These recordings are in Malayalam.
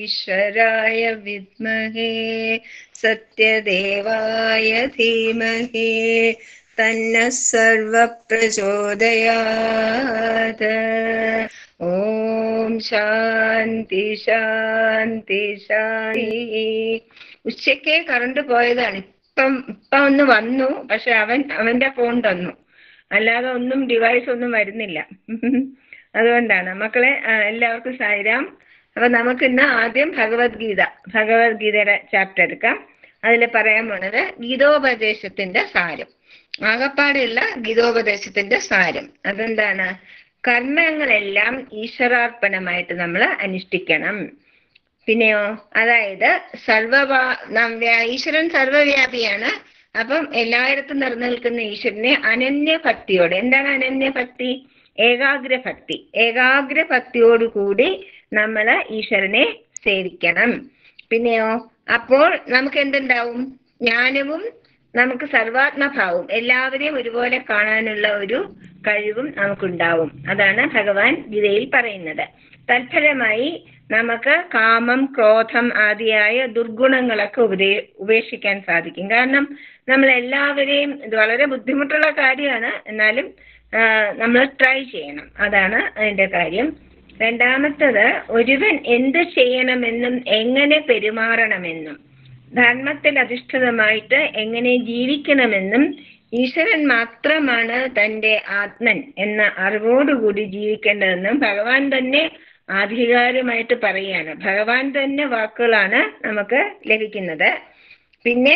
ഈശ്വരായ വിദ്മഹേ സത്യദേവായ ധീമഹി തന്നഃ സർവഃ പ്രചോദയാത്. ഓം ശാന്തി ശാന്തി ശാന്തി. ഉച്ചയ്ക്ക് കറണ്ട് പോയതാണ്. ഇപ്പം ഒന്ന് വന്നു. പക്ഷെ അവന്റെ ഫോൺ തന്നു, അല്ലാതെ ഒന്നും ഡിവൈസ് ഒന്നും വരുന്നില്ല. അതുകൊണ്ടാണ് മക്കളെ. എല്ലാവർക്കും സായിരാം. അപ്പൊ നമുക്ക് ഇന്ന് ആദ്യം ഭഗവത്ഗീതയുടെ ചാപ്റ്റർ എടുക്കാം. അതിൽ പറയാൻ പോണത് ഗീതോപദേശത്തിന്റെ സാരം, ആകപ്പാടെയുള്ള ഗീതോപദേശത്തിന്റെ സാരം. അതെന്താണ്? കർമ്മങ്ങളെല്ലാം ഈശ്വരാർപ്പണമായിട്ട് നമ്മൾ അനുഷ്ഠിക്കണം. പിന്നെയോ, അതായത് ഈശ്വരൻ സർവവ്യാപിയാണ്. അപ്പം എല്ലായിടത്തും നിറഞ്ഞു നിൽക്കുന്ന ഈശ്വരനെ അനന്യഭക്തിയോടെ, എന്താണ് അനന്യഭക്തി? ഏകാഗ്രഭക്തി. ഏകാഗ്രഭക്തിയോടുകൂടി നമ്മൾ ഈശ്വരനെ സേവിക്കണം. പിന്നെയോ, അപ്പോൾ നമുക്ക് എന്തുണ്ടാവും? ജ്ഞാനവും നമുക്ക് സർവാത്മഭാവവും, എല്ലാവരെയും ഒരുപോലെ കാണാനുള്ള ഒരു കഴിവും നമുക്കുണ്ടാവും. അതാണ് ഭഗവാൻ ഗീതയിൽ പറയുന്നത്. തൽഫലമായി നമുക്ക് കാമം, ക്രോധം ആദിയായ ദുർഗുണങ്ങളൊക്കെ ഉപേക്ഷിക്കാൻ സാധിക്കും. കാരണം നമ്മൾ എല്ലാവരെയും, ഇത് വളരെ ബുദ്ധിമുട്ടുള്ള കാര്യമാണ്, എന്നാലും നമ്മൾ ട്രൈ ചെയ്യണം. അതാണ് അതിന്റെ കാര്യം. രണ്ടാമത്തത്, ഒരുവൻ എന്ത് ചെയ്യണമെന്നും എങ്ങനെ പെരുമാറണമെന്നും ധർമ്മത്തിൽ അധിഷ്ഠിതമായിട്ട് എങ്ങനെ ജീവിക്കണമെന്നും ഈശ്വരൻ മാത്രമാണ് തന്റെ ആത്മൻ എന്ന അറിവോടുകൂടി ജീവിക്കേണ്ടതെന്നും ഭഗവാൻ തന്നെ ആധികാരികമായിട്ട് പറയുകയാണ്. ഭഗവാൻ തന്നെ വാക്കുകളാണ് നമുക്ക് ലഭിക്കുന്നത്. പിന്നെ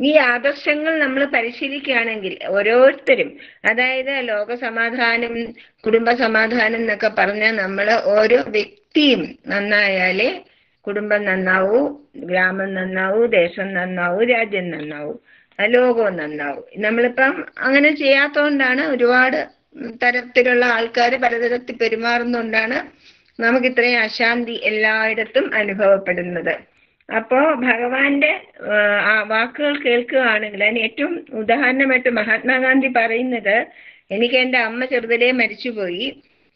ഈ ആദർശങ്ങൾ നമ്മൾ പരിശീലിക്കുകയാണെങ്കിൽ ഓരോരുത്തരും, അതായത് ലോകസമാധാനം, കുടുംബ സമാധാനം എന്നൊക്കെ പറഞ്ഞാൽ നമ്മൾ ഓരോ വ്യക്തിയും നന്നായാലേ കുടുംബം നന്നാവൂ, ഗ്രാമം നന്നാവൂ, ദേശം നന്നാവൂ, രാജ്യം നന്നാവൂ, ലോകവും നന്നാവൂ. നമ്മളിപ്പം അങ്ങനെ ചെയ്യാത്തതുകൊണ്ടാണ് ഒരുപാട് തരത്തിലുള്ള ആൾക്കാർ പലതരത്തിൽ പെരുമാറുന്നതുകൊണ്ടാണ് നമുക്ക് ഇത്രയും അശാന്തി എല്ലായിടത്തും അനുഭവപ്പെടുന്നത്. അപ്പോ ഭഗവാന്റെ വാക്കുകൾ കേൾക്കുകയാണെങ്കിൽ അതിന് ഏറ്റവും ഉദാഹരണമായിട്ട് മഹാത്മാഗാന്ധി പറയുന്നത്, എനിക്ക് എൻ്റെ അമ്മ ചെറുതിലേ മരിച്ചുപോയി,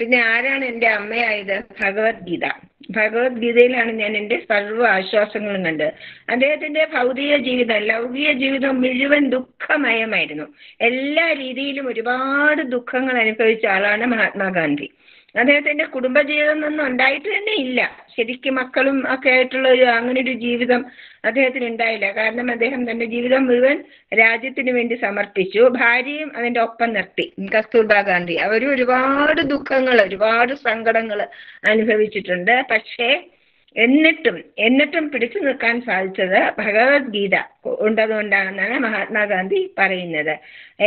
പിന്നെ ആരാണ് എൻ്റെ അമ്മയായത്? ഭഗവത്ഗീതയിലാണ് ഞാൻ എൻ്റെ സർവ്വ ആശ്വാസങ്ങളും കണ്ടത്. അദ്ദേഹത്തിന്റെ ഭൗതിക ജീവിതം, ലൗകിക ജീവിതം മുഴുവൻ ദുഃഖമയമായിരുന്നു. എല്ലാ രീതിയിലും ഒരുപാട് ദുഃഖങ്ങൾ അനുഭവിച്ച ആളാണ് മഹാത്മാഗാന്ധി. അദ്ദേഹത്തിന്റെ കുടുംബജീവിതം ഒന്നും ഉണ്ടായിട്ട് തന്നെ ഇല്ല. ശരിക്കും മക്കളും ഒക്കെ ആയിട്ടുള്ള അങ്ങനെ ഒരു ജീവിതം അദ്ദേഹത്തിന് ഉണ്ടായില്ല. കാരണം അദ്ദേഹം തന്റെ ജീവിതം മുഴുവൻ രാജ്യത്തിന് വേണ്ടി സമർപ്പിച്ചു. ഭാര്യയും അതിന്റെ ഒപ്പം നിർത്തി, കസ്തൂർബാ ഗാന്ധി. അവരും ഒരുപാട് ദുഃഖങ്ങൾ, ഒരുപാട് സങ്കടങ്ങൾ അനുഭവിച്ചിട്ടുണ്ട്. പക്ഷേ എന്നിട്ടും പിടിച്ചു നിൽക്കാൻ സാധിച്ചത് ഭഗവത്ഗീത ഉണ്ടതുകൊണ്ടാണെന്നാണ് മഹാത്മാഗാന്ധി പറയുന്നത്.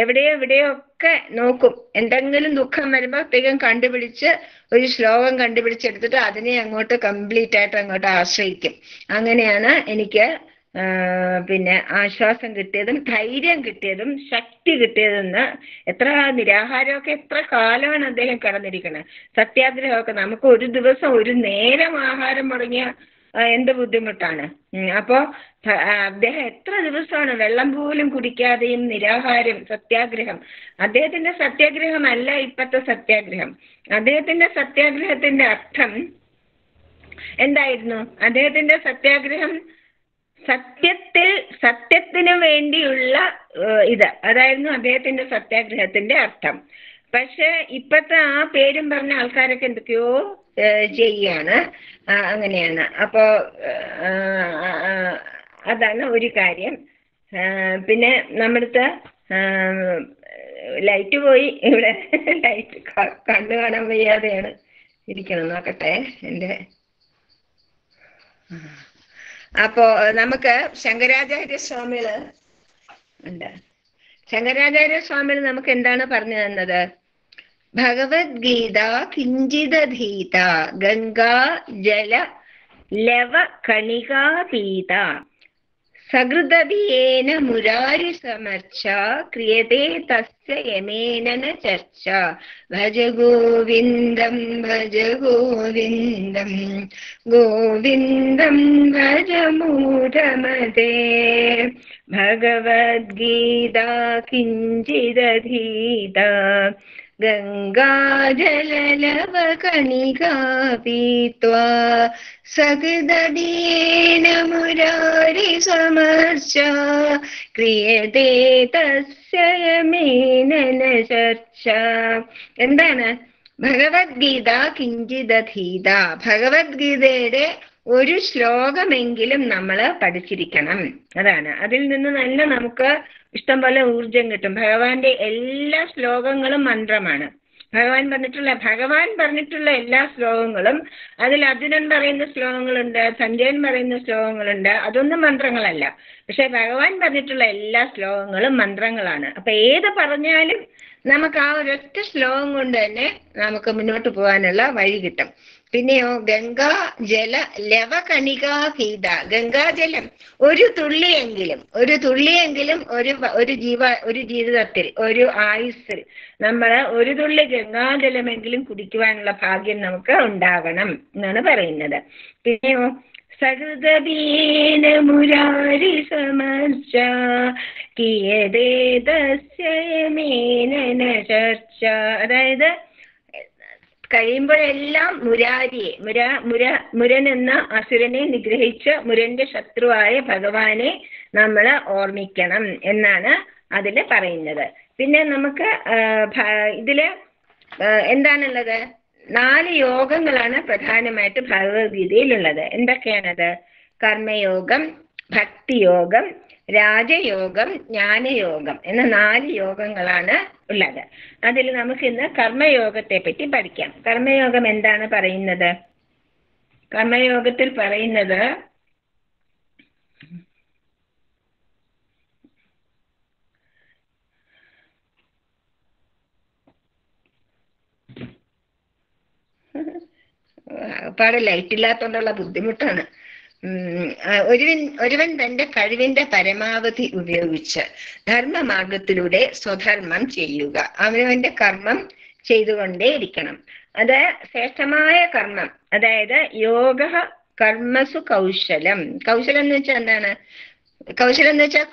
എവിടെയോ ഒക്കെ നോക്കും, എന്തെങ്കിലും ദുഃഖം വരുമ്പോഴത്തേക്കും കണ്ടുപിടിച്ച് ഒരു ശ്ലോകം കണ്ടുപിടിച്ചെടുത്തിട്ട് അതിനെ അങ്ങോട്ട് കംപ്ലീറ്റ് ആയിട്ട് അങ്ങോട്ട് ആശ്രയിക്കും. അങ്ങനെയാണ് എനിക്ക് പിന്നെ ആശ്വാസം കിട്ടിയതും ധൈര്യം കിട്ടിയതും ശക്തി കിട്ടിയതെന്ന്. എത്ര നിരാഹാരമൊക്കെ എത്ര കാലമാണ് അദ്ദേഹം കടന്നിരിക്കുന്നത്. സത്യാഗ്രഹമൊക്കെ നമുക്ക് ഒരു ദിവസം ഒരു നേരം ആഹാരം മുടങ്ങിയ എന്ത് ബുദ്ധിമുട്ടാണ്. അപ്പോ അദ്ദേഹം എത്ര ദിവസമാണ് വെള്ളം പോലും കുടിക്കാതെയും നിരാഹാരം, സത്യാഗ്രഹം. അദ്ദേഹത്തിന്റെ സത്യാഗ്രഹമല്ല ഇപ്പത്തെ സത്യാഗ്രഹം. അദ്ദേഹത്തിന്റെ സത്യാഗ്രഹത്തിന്റെ അർത്ഥം എന്തായിരുന്നു? അദ്ദേഹത്തിന്റെ സത്യാഗ്രഹം സത്യത്തിന് വേണ്ടിയുള്ള അതായിരുന്നു അദ്ദേഹത്തിന്റെ സത്യാഗ്രഹത്തിന്റെ അർത്ഥം. പക്ഷെ ഇപ്പത്തെ ആ പേരും പറഞ്ഞ ആൾക്കാരൊക്കെ എന്തൊക്കെയോ ചെയ്യാണ്. അങ്ങനെയാണ്. അപ്പോ അതാണ് ഒരു കാര്യം. പിന്നെ നമ്മുടെ ലൈറ്റ് പോയി. ഇവിടെ ലൈറ്റ് കണ്ണു കാണാൻ വയ്യാതെയാണ് ഇരിക്കണം. നോക്കട്ടെ എൻ്റെ. അപ്പോ നമുക്ക് ശങ്കരാചാര്യസ്വാമികള് ഉണ്ട്. ശങ്കരാചാര്യസ്വാമികൾ നമുക്ക് എന്താണ് പറഞ്ഞു തന്നത്? ഭഗവത്ഗീത കിഞ്ചിദധീത ഗംഗാ ജല ലവ കണികാപീത സകൃതവിയേന മുരാരി സമർച്ച ക്രിയതേ തസ്യ യമേന ന ചർച്ച. ഭജ ഗോവിന്ദം ഭജ ഗോവിന്ദം ഗോവിന്ദം ഭജ മൂഢമതേ. ഭഗവദ്ഗീത കിഞ്ചിദധീത ഗംഗാജലലവകണികാ പീത്വാ സഹൃദയേന മുരാരി സമർച്ച ക്രിയതേ തസ്യ യമേന ചർച്ച. എന്താണ് ഭഗവത്ഗീത കിഞ്ചിദധീത? ഭഗവത്ഗീതയുടെ ഒരു ശ്ലോകമെങ്കിലും നമ്മൾ പഠിച്ചിരിക്കണം. അതാണ്. അതിൽ നിന്ന് നല്ല നമുക്ക് ഇഷ്ടം പോലെ ഊർജം കിട്ടും. ഭഗവാന്റെ എല്ലാ ശ്ലോകങ്ങളും മന്ത്രമാണ്. ഭഗവാൻ പറഞ്ഞിട്ടുള്ള എല്ലാ ശ്ലോകങ്ങളും, അതിൽ അർജുനൻ പറയുന്ന ശ്ലോകങ്ങളുണ്ട്, സഞ്ജയൻ പറയുന്ന ശ്ലോകങ്ങളുണ്ട്, അതൊന്നും മന്ത്രങ്ങളല്ല. പക്ഷെ ഭഗവാൻ പറഞ്ഞിട്ടുള്ള എല്ലാ ശ്ലോകങ്ങളും മന്ത്രങ്ങളാണ്. അപ്പൊ ഏത് പറഞ്ഞാലും നമുക്ക് ആ ഒരൊറ്റ ശ്ലോകം കൊണ്ട് തന്നെ നമുക്ക് മുന്നോട്ട് പോകാനുള്ള വഴി കിട്ടും. പിന്നെയോ ഗംഗാ ജല ലവകണികാഹീത, ഗംഗാജലം ഒരു തുള്ളിയെങ്കിലും ഒരു ജീവിതത്തിൽ, ഒരു ആയുസ്സിൽ നമ്മൾ ഒരു തുള്ളി ഗംഗാജലമെങ്കിലും കുടിക്കുവാനുള്ള ഭാഗ്യം നമുക്ക് ഉണ്ടാകണം എന്നാണ് പറയുന്നത്. പിന്നെയോ സഹൃദയേന മുരാരി സമർച്ച കിയതേ തസ്യ യമേന ചർച്ച. അതായത് കഴിയുമ്പോഴെല്ലാം മുരൻ എന്ന അസുരനെ നിഗ്രഹിച്ച് മുരന്റെ ശത്രുവായ ഭഗവാനെ നമ്മൾ ഓർമ്മിക്കണം എന്നാണ് അതിൽ പറയുന്നത്. പിന്നെ നമുക്ക് ഇതില് എന്താണുള്ളത്? 4 യോഗങ്ങളാണ് പ്രധാനമായിട്ട് ഭഗവത്ഗീതയിലുള്ളത്. എന്തൊക്കെയാണത്? കർമ്മയോഗം, ഭക്തിയോഗം, രാജയോഗം, ജ്ഞാനയോഗം എന്ന 4 യോഗങ്ങളാണ് ഉള്ളത്. അതിൽ നമുക്ക് ഇന്ന് കർമ്മയോഗത്തെ പറ്റി പഠിക്കാം. കർമ്മയോഗം എന്താണ് പറയുന്നത്? കർമ്മയോഗത്തിൽ പറയുന്നത് ഒരുപാട് ലൈറ്റ് ഇല്ലാത്തോണ്ടുള്ള ബുദ്ധിമുട്ടാണ്. ഒരുവൻ തന്റെ കഴിവിന്റെ പരമാവധി ഉപയോഗിച്ച് ധർമ്മമാർഗത്തിലൂടെ സ്വധർമ്മം ചെയ്യുക. അവനവന്റെ കർമ്മം ചെയ്തുകൊണ്ടേ ഇരിക്കണം. അത് ശ്രേഷ്ഠമായ കർമ്മം. അതായത് യോഗ കർമ്മസു കൗശലം. കൗശലം എന്ന് വെച്ചാൽ എന്താണ്? കൗശലം എന്ന് വെച്ചാൽ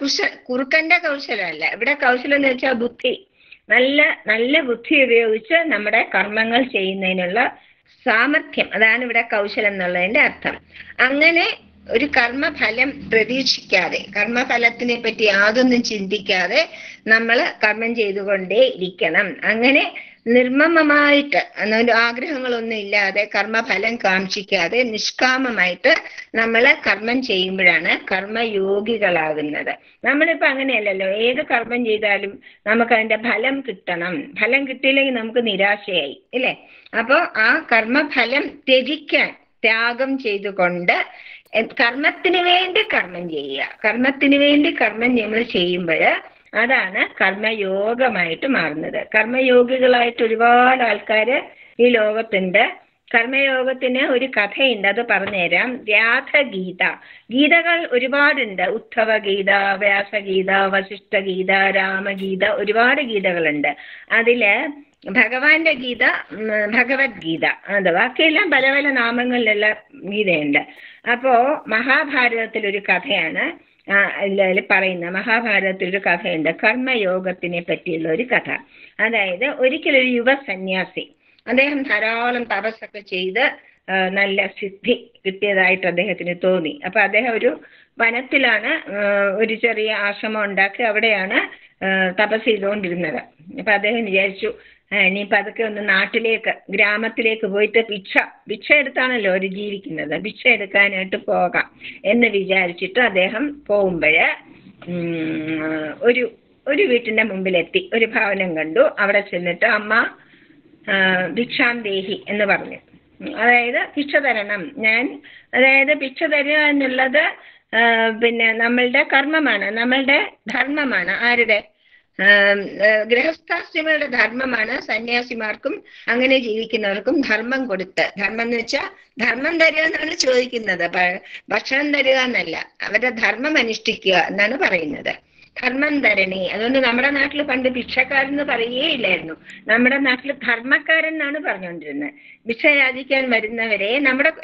കുറുക്കന്റെ കൗശലമല്ല. ഇവിടെ കൗശലം എന്ന് വെച്ചാൽ ബുദ്ധി. നല്ല ബുദ്ധി ഉപയോഗിച്ച് നമ്മുടെ കർമ്മങ്ങൾ ചെയ്യുന്നതിനുള്ള സാമർഥ്യം. അതാണ് ഇവിടെ കൗശലം എന്നുള്ളതിന്റെ അർത്ഥം. അങ്ങനെ ഒരു കർമ്മഫലം പ്രതീക്ഷിക്കാതെ, കർമ്മഫലത്തിനെ പറ്റി യാതൊന്നും ചിന്തിക്കാതെ നമ്മൾ കർമ്മം ചെയ്തുകൊണ്ടേ ഇരിക്കണം. അങ്ങനെ നിർമ്മമമായിട്ട്, ആഗ്രഹങ്ങളൊന്നും ഇല്ലാതെ, കർമ്മഫലം കാക്ഷിക്കാതെ നിഷ്കാമമായിട്ട് നമ്മൾ കർമ്മം ചെയ്യുമ്പോഴാണ് കർമ്മയോഗികളാകുന്നത്. നമ്മളിപ്പോ അങ്ങനെയല്ലല്ലോ. ഏത് കർമ്മം ചെയ്താലും നമുക്ക് അതിന്റെ ഫലം കിട്ടണം. ഫലം കിട്ടിയില്ലെങ്കിൽ നമുക്ക് നിരാശയായി, ഇല്ലേ? അപ്പോ ആ കർമ്മഫലം ത്യാഗം ചെയ്തുകൊണ്ട് കർമ്മത്തിന് വേണ്ടി കർമ്മം ചെയ്യുക. കർമ്മത്തിന് വേണ്ടി കർമ്മം നമ്മൾ ചെയ്യുമ്പോൾ അതാണ് കർമ്മയോഗമായിട്ട് മാറുന്നത്. കർമ്മയോഗികളായിട്ട് ഒരുപാട് ആൾക്കാര് ഈ ലോകത്തുണ്ട്. കർമ്മയോഗത്തിന് ഒരു കഥയുണ്ട്, അത് പറഞ്ഞുതരാം. വ്യാധഗീത. ഗീതകൾ ഒരുപാടുണ്ട്. ഉദ്ധവ ഗീത, വ്യാസഗീത, വസിഷ്ഠഗീത, രാമഗീത, ഒരുപാട് ഗീതകളുണ്ട്. അതില് ഭഗവാന്റെ ഗീത ഭഗവത്ഗീത, അത് ബാക്കിയെല്ലാം പല പല നാമങ്ങളിലുള്ള ഗീതയുണ്ട്. അപ്പോ മഹാഭാരതത്തിലൊരു കഥയാണ് അതിൽ പറയുന്ന. മഹാഭാരതത്തിലൊരു കഥയുണ്ട്, കർമ്മയോഗത്തിനെ പറ്റിയുള്ള ഒരു കഥ. അതായത് ഒരിക്കലൊരു യുവ സന്യാസി, അദ്ദേഹം ധാരാളം തപസ്സൊക്കെ ചെയ്ത് നല്ല സിദ്ധി കിട്ടിയതായിട്ട് അദ്ദേഹത്തിന് തോന്നി. അപ്പൊ അദ്ദേഹം ഒരു വനത്തിലാണ് ഒരു ചെറിയ ആശ്രമം ഉണ്ടാക്കി അവിടെയാണ് തപസ് ചെയ്തുകൊണ്ടിരുന്നത്. അപ്പൊ അദ്ദേഹം വിചാരിച്ചു, ഇനിയിപ്പോൾ അതൊക്കെ ഒന്ന് നാട്ടിലേക്ക്, ഗ്രാമത്തിലേക്ക് പോയിട്ട് ഭിക്ഷ എടുത്താണല്ലോ അവർ ജീവിക്കുന്നത്, ഭിക്ഷ എടുക്കാനായിട്ട് പോകാം എന്ന് വിചാരിച്ചിട്ട് അദ്ദേഹം പോകുമ്പോഴ് ഒരു വീട്ടിന്റെ മുമ്പിലെത്തി. ഒരു ഭവനം കണ്ടു. അവിടെ ചെന്നിട്ട് അമ്മ ഭിക്ഷാന്തേഹി എന്ന് പറഞ്ഞു. അതായത് ഭിക്ഷ തരണം അതായത് ഭിക്ഷ തരിക എന്നുള്ളത് പിന്നെ നമ്മളുടെ കർമ്മമാണ്, നമ്മളുടെ ധർമ്മമാണ്. ആരുടെ? ഗൃഹസ്ഥാശ്രമികളുടെ ധർമ്മമാണ്. സന്യാസിമാർക്കും അങ്ങനെ ജീവിക്കുന്നവർക്കും ധർമ്മം കൊടുത്ത്, ധർമ്മം എന്ന് വെച്ചാൽ ധർമ്മം തരിക എന്നാണ് ചോദിക്കുന്നത്, ഭക്ഷണം തരിക എന്നല്ല. അവരുടെ ധർമ്മം അനുഷ്ഠിക്കുക എന്നാണ് പറയുന്നത്. ധർമ്മം തരണി. അതുകൊണ്ട് നമ്മുടെ നാട്ടിൽ പണ്ട് ഭിക്ഷക്കാരെന്ന് പറയുകയില്ലായിരുന്നു. നമ്മുടെ നാട്ടിൽ ധർമ്മക്കാരൻ എന്നാണ് പറഞ്ഞുകൊണ്ടിരുന്നത്. ഭിക്ഷ യാചിക്കാൻ വരുന്നവരെ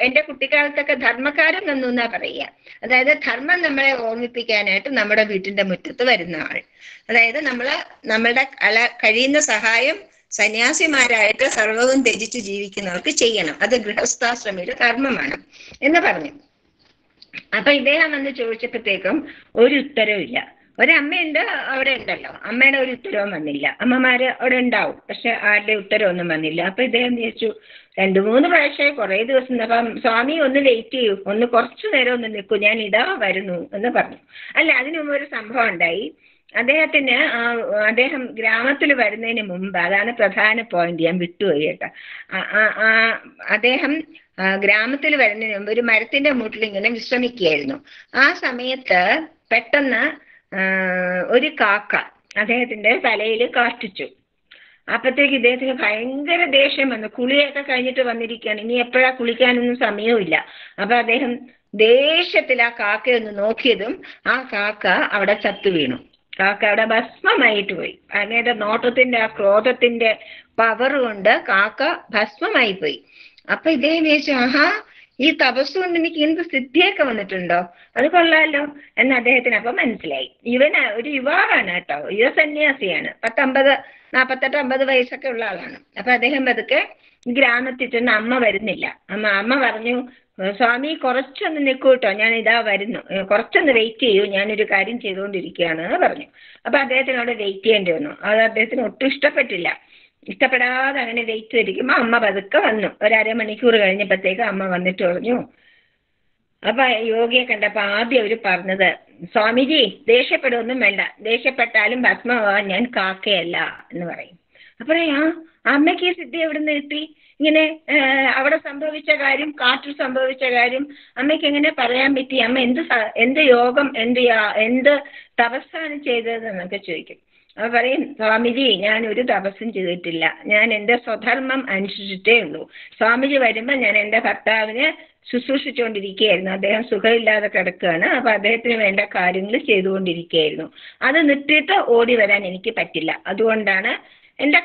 എന്റെ കുട്ടിക്കാലത്തൊക്കെ ധർമ്മക്കാരൻ എന്നാ പറയുക. അതായത് ധർമ്മം നമ്മളെ ഓർമ്മിപ്പിക്കാനായിട്ട് നമ്മുടെ വീട്ടിന്റെ മുറ്റത്ത് വരുന്ന ആൾ. അതായത് നമ്മളുടെ കഴിയുന്ന സഹായം സന്യാസിമാരായിട്ട് സർവ്വവും ത്യജിച്ച് ജീവിക്കുന്നവർക്ക് ചെയ്യണം. അത് ഗൃഹസ്ഥാശ്രമിയുടെ കർമ്മമാണ് എന്ന് പറഞ്ഞു. അപ്പൊ ഇദ്ദേഹം വന്ന് ചോദിച്ചപ്പോഴത്തേക്കും ഒരു ഉത്തരവും ഇല്ല. ഒരമ്മയുണ്ട്, അവിടെ ഉണ്ടല്ലോ, അമ്മയുടെ ഒരു ഉത്തരവും വന്നില്ല. അമ്മമാര് അവിടെ ഉണ്ടാവും, പക്ഷെ ആരുടെ ഉത്തരവൊന്നും വന്നില്ല. അപ്പൊ ഇദ്ദേഹം ചോദിച്ചു, 2-3 പ്രാവശ്യം കുറെ ദിവസം, അപ്പം സ്വാമി ഒന്ന് വെയിറ്റ് ചെയ്യൂ, ഒന്ന് കുറച്ചു നേരം ഒന്ന് നിൽക്കൂ, ഞാൻ ഇതാ വരുന്നു എന്ന് പറഞ്ഞു. അല്ല, അതിനു മുമ്പ് ഒരു സംഭവം ഉണ്ടായി. അദ്ദേഹം ഗ്രാമത്തിൽ വരുന്നതിന് മുമ്പ്, അതാണ് പ്രധാന പോയിന്റ്, ഞാൻ വിട്ടുപോയി കേട്ടോ. അദ്ദേഹം ഗ്രാമത്തിൽ വരുന്നതിന് മുമ്പ് ഒരു മരത്തിന്റെ മൂട്ടിൽ ഇങ്ങനെ വിശ്രമിക്കുകയായിരുന്നു. ആ സമയത്ത് പെട്ടെന്ന് ഒരു കാക്ക അദ്ദേഹത്തിന്റെ തലയിൽ കാഷ്ടിച്ചു. അപ്പത്തേക്ക് ഇദ്ദേഹത്തിന് ഭയങ്കര ദേഷ്യം വന്നു. കുളിയൊക്കെ കഴിഞ്ഞിട്ട് വന്നിരിക്കുകയാണ്, ഇനി എപ്പോഴാ കുളിക്കാനൊന്നും സമയവുമില്ല. അപ്പൊ അദ്ദേഹം ദേഷ്യത്തിൽ ആ കാക്കയൊന്ന് നോക്കിയതും ആ കാക്ക അവിടെ ചത്തു വീണു. കാക്ക അവിടെ ഭസ്മമായിട്ട് പോയി. അങ്ങയുടെ നോട്ടത്തിന്റെ, ആ ക്രോധത്തിന്റെ പവർ കൊണ്ട് കാക്ക ഭസ്മമായി പോയി. അപ്പൊ ഇദ്ദേഹം വിചാരിച്ചു, ആഹാ, ഈ തപസ് കൊണ്ട് എനിക്ക് എന്ത് സിദ്ധിയൊക്കെ വന്നിട്ടുണ്ടോ, അത് കൊള്ളാലോ എന്ന് അദ്ദേഹത്തിന് അപ്പൊ മനസ്സിലായി. ഇവന് ഒരു യുവാവാണ് കേട്ടോ, യുവസന്യാസിയാണ്, 48-50 വയസ്സൊക്കെ ഉള്ള ആളാണ്. അപ്പൊ അദ്ദേഹം പതുക്കെ ഗ്രാമത്തിൽ ചെന്ന്, അമ്മ വരുന്നില്ല. അമ്മ പറഞ്ഞു, സ്വാമി കുറച്ചൊന്ന് നിൽക്കൂ കേട്ടോ, ഞാൻ ഇതാ വരുന്നു, കുറച്ചൊന്ന് വെയിറ്റ് ചെയ്യൂ, ഞാനൊരു കാര്യം ചെയ്തുകൊണ്ടിരിക്കുകയാണ് എന്ന് പറഞ്ഞു. അപ്പൊ അദ്ദേഹത്തിനോട് വെയിറ്റ് ചെയ്യേണ്ടി വന്നു. അത് അദ്ദേഹത്തിന് ഒട്ടും ഇഷ്ടപ്പെടാതെ അങ്ങനെ വെയിറ്റ് ചെയ്തിരിക്കുമ്പോ അമ്മ പതുക്കെ വന്നു. ഒരു അരമണിക്കൂർ കഴിഞ്ഞപ്പോഴത്തേക്ക് അമ്മ വന്നിട്ട് പറഞ്ഞു. അപ്പൊ യോഗിയെ കണ്ടപ്പോ ആദ്യം അവര് പറഞ്ഞത്, സ്വാമിജി ദേഷ്യപ്പെടുകയൊന്നും വേണ്ട, ദേഷ്യപ്പെട്ടാലും ഭസ്മമാവാൻ ഞാൻ കാക്കയല്ല എന്ന് പറയും. അപ്പൊ അമ്മയ്ക്ക് ഈ സിദ്ധി എവിടുന്ന് കിട്ടി? ഇങ്ങനെ അവിടെ സംഭവിച്ച കാര്യം, കാറ്റിൽ സംഭവിച്ച കാര്യം അമ്മയ്ക്ക് എങ്ങനെ പറയാൻ പറ്റി? അമ്മ എന്ത് യോഗം, എന്ത് തപസ്സാണ് ചെയ്തതെന്നൊക്കെ ചോദിക്കും. അപ്പൊ പറയും, സ്വാമിജി ഞാൻ ഒരു തപസ്സും ചെയ്തിട്ടില്ല, ഞാൻ എൻ്റെ സ്വധർമ്മം അനുസരിച്ചിട്ടേ ഉള്ളൂ. സ്വാമിജി വരുമ്പോ ഞാൻ എൻ്റെ ഭർത്താവിനെ ശുശ്രൂഷിച്ചുകൊണ്ടിരിക്കുകയായിരുന്നു. അദ്ദേഹം സുഖമില്ലാതെ കിടക്കുകയാണ്. അപ്പൊ അദ്ദേഹത്തിന് വേണ്ട കാര്യങ്ങൾ ചെയ്തുകൊണ്ടിരിക്കുകയായിരുന്നു. അത് നിർത്തിയിട്ട് ഓടി വരാൻ എനിക്ക് പറ്റില്ല. അതുകൊണ്ടാണ് എൻ്റെ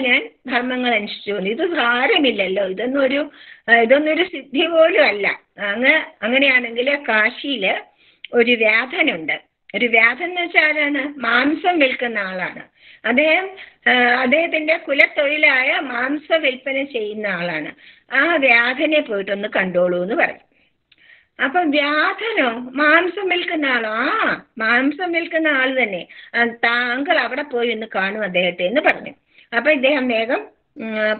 ഞാൻ ധർമ്മങ്ങൾ അനുസരിച്ചുകൊണ്ട്. ഇത് സാരമില്ലല്ലോ, ഇതൊന്നും ഒരു സിദ്ധി പോലും അല്ല. അങ്ങനെയാണെങ്കിൽ കാശിയില് ഒരു വ്യാധനുണ്ട്. ഒരു വ്യാധൻ എന്ന് വെച്ചാൽ ആരാണ്? മാംസം വിൽക്കുന്ന ആളാണ്. അദ്ദേഹത്തിന്റെ കുലത്തൊഴിലായ മാംസ വിൽപ്പന ചെയ്യുന്ന ആളാണ്. ആ വ്യാധനെ പോയിട്ടൊന്ന് കണ്ടോളൂ എന്ന് പറയും. അപ്പൊ വ്യാധനോ, മാംസം വിൽക്കുന്ന ആളോ? മാംസം വിൽക്കുന്ന ആൾ തന്നെ. താങ്കൾ അവിടെ പോയി ഒന്ന് കാണും അദ്ദേഹത്തെ എന്ന് പറഞ്ഞു. അപ്പൊ ഇദ്ദേഹം വേഗം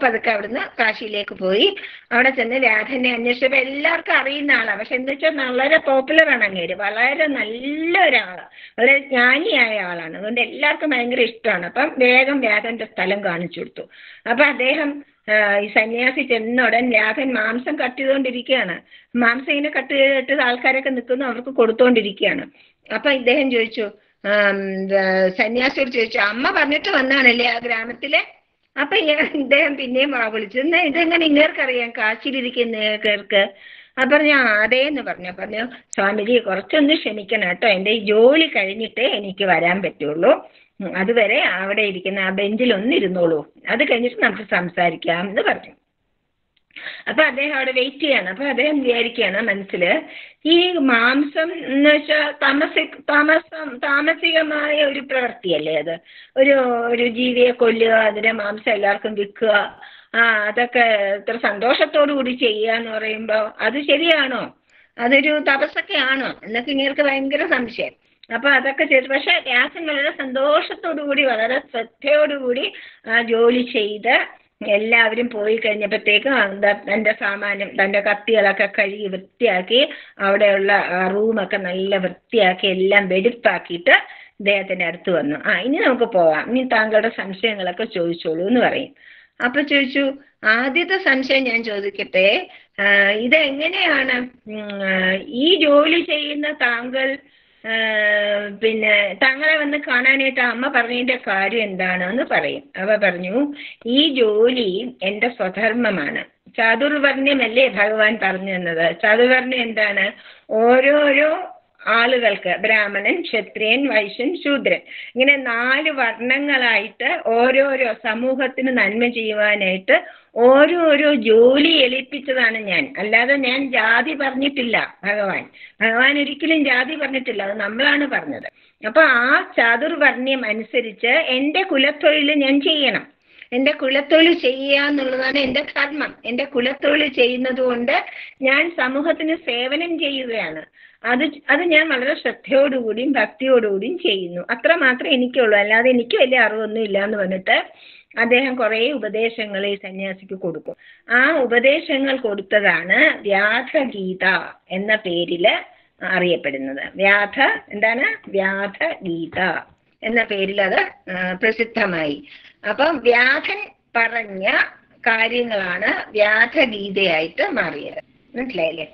പതുക്കെ അവിടുന്ന് കാശിയിലേക്ക് പോയി. അവിടെ ചെന്ന് വ്യാധനെ അന്വേഷിച്ചപ്പോ എല്ലാവർക്കും അറിയുന്ന ആളാണ്. പക്ഷെ എന്താ വെച്ചാൽ വളരെ പോപ്പുലറാണ് അങ്ങേര്, വളരെ നല്ല ഒരാളാണ്, വളരെ ജ്ഞാനിയായ ആളാണ്. അതുകൊണ്ട് എല്ലാവർക്കും ഭയങ്കര ഇഷ്ടമാണ്. അപ്പം വേഗം വ്യാധന്റെ സ്ഥലം കാണിച്ചു കൊടുത്തു. അപ്പൊ അദ്ദേഹം ഈ സന്യാസി ചെന്ന ഉടൻ വ്യാധൻ മാംസം കട്ട് ചെയ്തുകൊണ്ടിരിക്കുകയാണ്. മാംസം ഇങ്ങനെ കട്ട് ചെയ്തിട്ട് ആൾക്കാരൊക്കെ നിൽക്കുന്നു, അവർക്ക് കൊടുത്തുകൊണ്ടിരിക്കുകയാണ്. അപ്പൊ ഇദ്ദേഹം ചോദിച്ചു, സന്യാസിയോട് ചോദിച്ചു, അമ്മ പറഞ്ഞിട്ട് വന്നാണല്ലേ ആ ഗ്രാമത്തിലെ? അപ്പൊ ഇദ്ദേഹം പിന്നെയും വിളിച്ചു, എന്നാ ഇതെങ്ങനെ ഇങ്ങേർക്കറിയാം, കാശിയിലിരിക്കുന്ന ഇങ്ങേർക്ക്? പറഞ്ഞു, അതേന്ന് പറഞ്ഞു, സ്വാമിജി കുറച്ചൊന്ന് ക്ഷമിക്കണം കേട്ടോ, എൻ്റെ ഈ ജോലി കഴിഞ്ഞിട്ടേ എനിക്ക് വരാൻ പറ്റുള്ളൂ, അതുവരെ അവിടെ ഇരിക്കുന്ന ആ ബെഞ്ചിൽ ഒന്നിരുന്നോളൂ, അത് കഴിഞ്ഞിട്ട് നമുക്ക് സംസാരിക്കാം എന്ന് പറഞ്ഞു. അപ്പൊ അദ്ദേഹം അവിടെ വെയിറ്റ് ചെയ്യാണ്. അപ്പൊ അദ്ദേഹം വിചാരിക്കുകയാണ് മനസ്സില്, ഈ മാംസം എന്ന് വെച്ചാൽ താമസികമായ ഒരു പ്രവൃത്തിയല്ലേ അത്? ഒരു ജീവിയെ കൊല്ലുക, അതിന്റെ മാംസം എല്ലാവർക്കും വിൽക്കുക, അതൊക്കെ ഇത്ര സന്തോഷത്തോടു കൂടി ചെയ്യുക എന്ന് പറയുമ്പോ അത് ശരിയാണോ? അതൊരു തപസ്സൊക്കെ ആണോ എന്നൊക്കെ ഇങ്ങനെ ഭയങ്കര സംശയം. അപ്പൊ അതൊക്കെ ചെയ്തു. പക്ഷെ വ്യാസൻ വളരെ സന്തോഷത്തോടു കൂടി, വളരെ ശ്രദ്ധയോടുകൂടി ആ ജോലി ചെയ്ത് എല്ലാവരും പോയി കഴിഞ്ഞപ്പോഴത്തേക്കും തൻ്റെ സാമാനം, തൻ്റെ കത്തികളൊക്കെ കഴുകി വൃത്തിയാക്കി, അവിടെയുള്ള റൂമൊക്കെ നല്ല വൃത്തിയാക്കി എല്ലാം വെടിപ്പാക്കിയിട്ട് ഇദ്ദേഹത്തിന്റെ അടുത്ത് വന്നു. ഇനി നമുക്ക് പോവാം, ഇനി താങ്കളുടെ സംശയങ്ങളൊക്കെ ചോദിച്ചോളൂ എന്ന് പറയും. അപ്പൊ ചോദിച്ചു, ആദ്യത്തെ സംശയം ഞാൻ ചോദിക്കട്ടെ, ഇതെങ്ങനെയാണ് ഈ ജോലി ചെയ്യുന്ന താങ്കൾ പിന്നെ താങ്കളെ വന്ന് കാണാനായിട്ട് അമ്മ പറഞ്ഞതിന്റെ കാര്യം എന്താണെന്ന് പറയും. അവ പറഞ്ഞു, ഈ ജോലി എൻ്റെ സ്വധർമ്മമാണ്. ചാതുർവർണ്ണ്യമല്ലേ ഭഗവാൻ പറഞ്ഞു തന്നത്? ചാതുർവർണ്ണ്യം എന്താണ്? ഓരോരോ ആളുകൾക്ക്, ബ്രാഹ്മണൻ, ക്ഷത്രിയൻ, വൈശ്യൻ, ശൂദ്രൻ, ഇങ്ങനെ 4 വർണ്ണങ്ങളായിട്ട് ഓരോരോ സമൂഹത്തിന് നന്മ ചെയ്യുവാനായിട്ട് ഓരോരോ ജോലി ഏൽപ്പിച്ചതാണ് ഞാൻ. അല്ലാതെ ഞാൻ ജാതി പറഞ്ഞിട്ടില്ല. ഭഗവാൻ ഒരിക്കലും ജാതി പറഞ്ഞിട്ടില്ല, അത് നമ്മളാണ് പറഞ്ഞത്. അപ്പൊ ആ ചാതുർവർണ്ണ്യം അനുസരിച്ച് എൻ്റെ കുലത്തൊഴിൽ ഞാൻ ചെയ്യണം. എൻ്റെ കുലത്തൊഴിൽ ചെയ്യുക എന്നുള്ളതാണ് എൻ്റെ ധർമ്മം. എൻ്റെ കുലത്തൊഴിൽ ചെയ്യുന്നത് കൊണ്ട് ഞാൻ സമൂഹത്തിന് സേവനം ചെയ്യുകയാണ്. അത് ഞാൻ വളരെ ശ്രദ്ധയോടുകൂടിയും ഭക്തിയോടുകൂടിയും ചെയ്യുന്നു. അത്ര മാത്രമേ എനിക്കുള്ളൂ. അല്ലാതെ എനിക്ക് വലിയ അറിവൊന്നും ഇല്ല എന്ന് പറഞ്ഞിട്ട് അദ്ദേഹം കുറേ ഉപദേശങ്ങൾ ഈ സന്യാസിക്ക് കൊടുക്കും. ആ ഉപദേശങ്ങൾ കൊടുത്തതാണ് വ്യാധഗീത എന്ന പേരില് അറിയപ്പെടുന്നത്. വ്യാധഗീത എന്ന പേരിൽ അത് പ്രസിദ്ധമായി. അപ്പം വ്യാധൻ പറഞ്ഞ കാര്യങ്ങളാണ് വ്യാധഗീതയായിട്ട് മാറിയത്. മനസ്സിലായില്ലേ?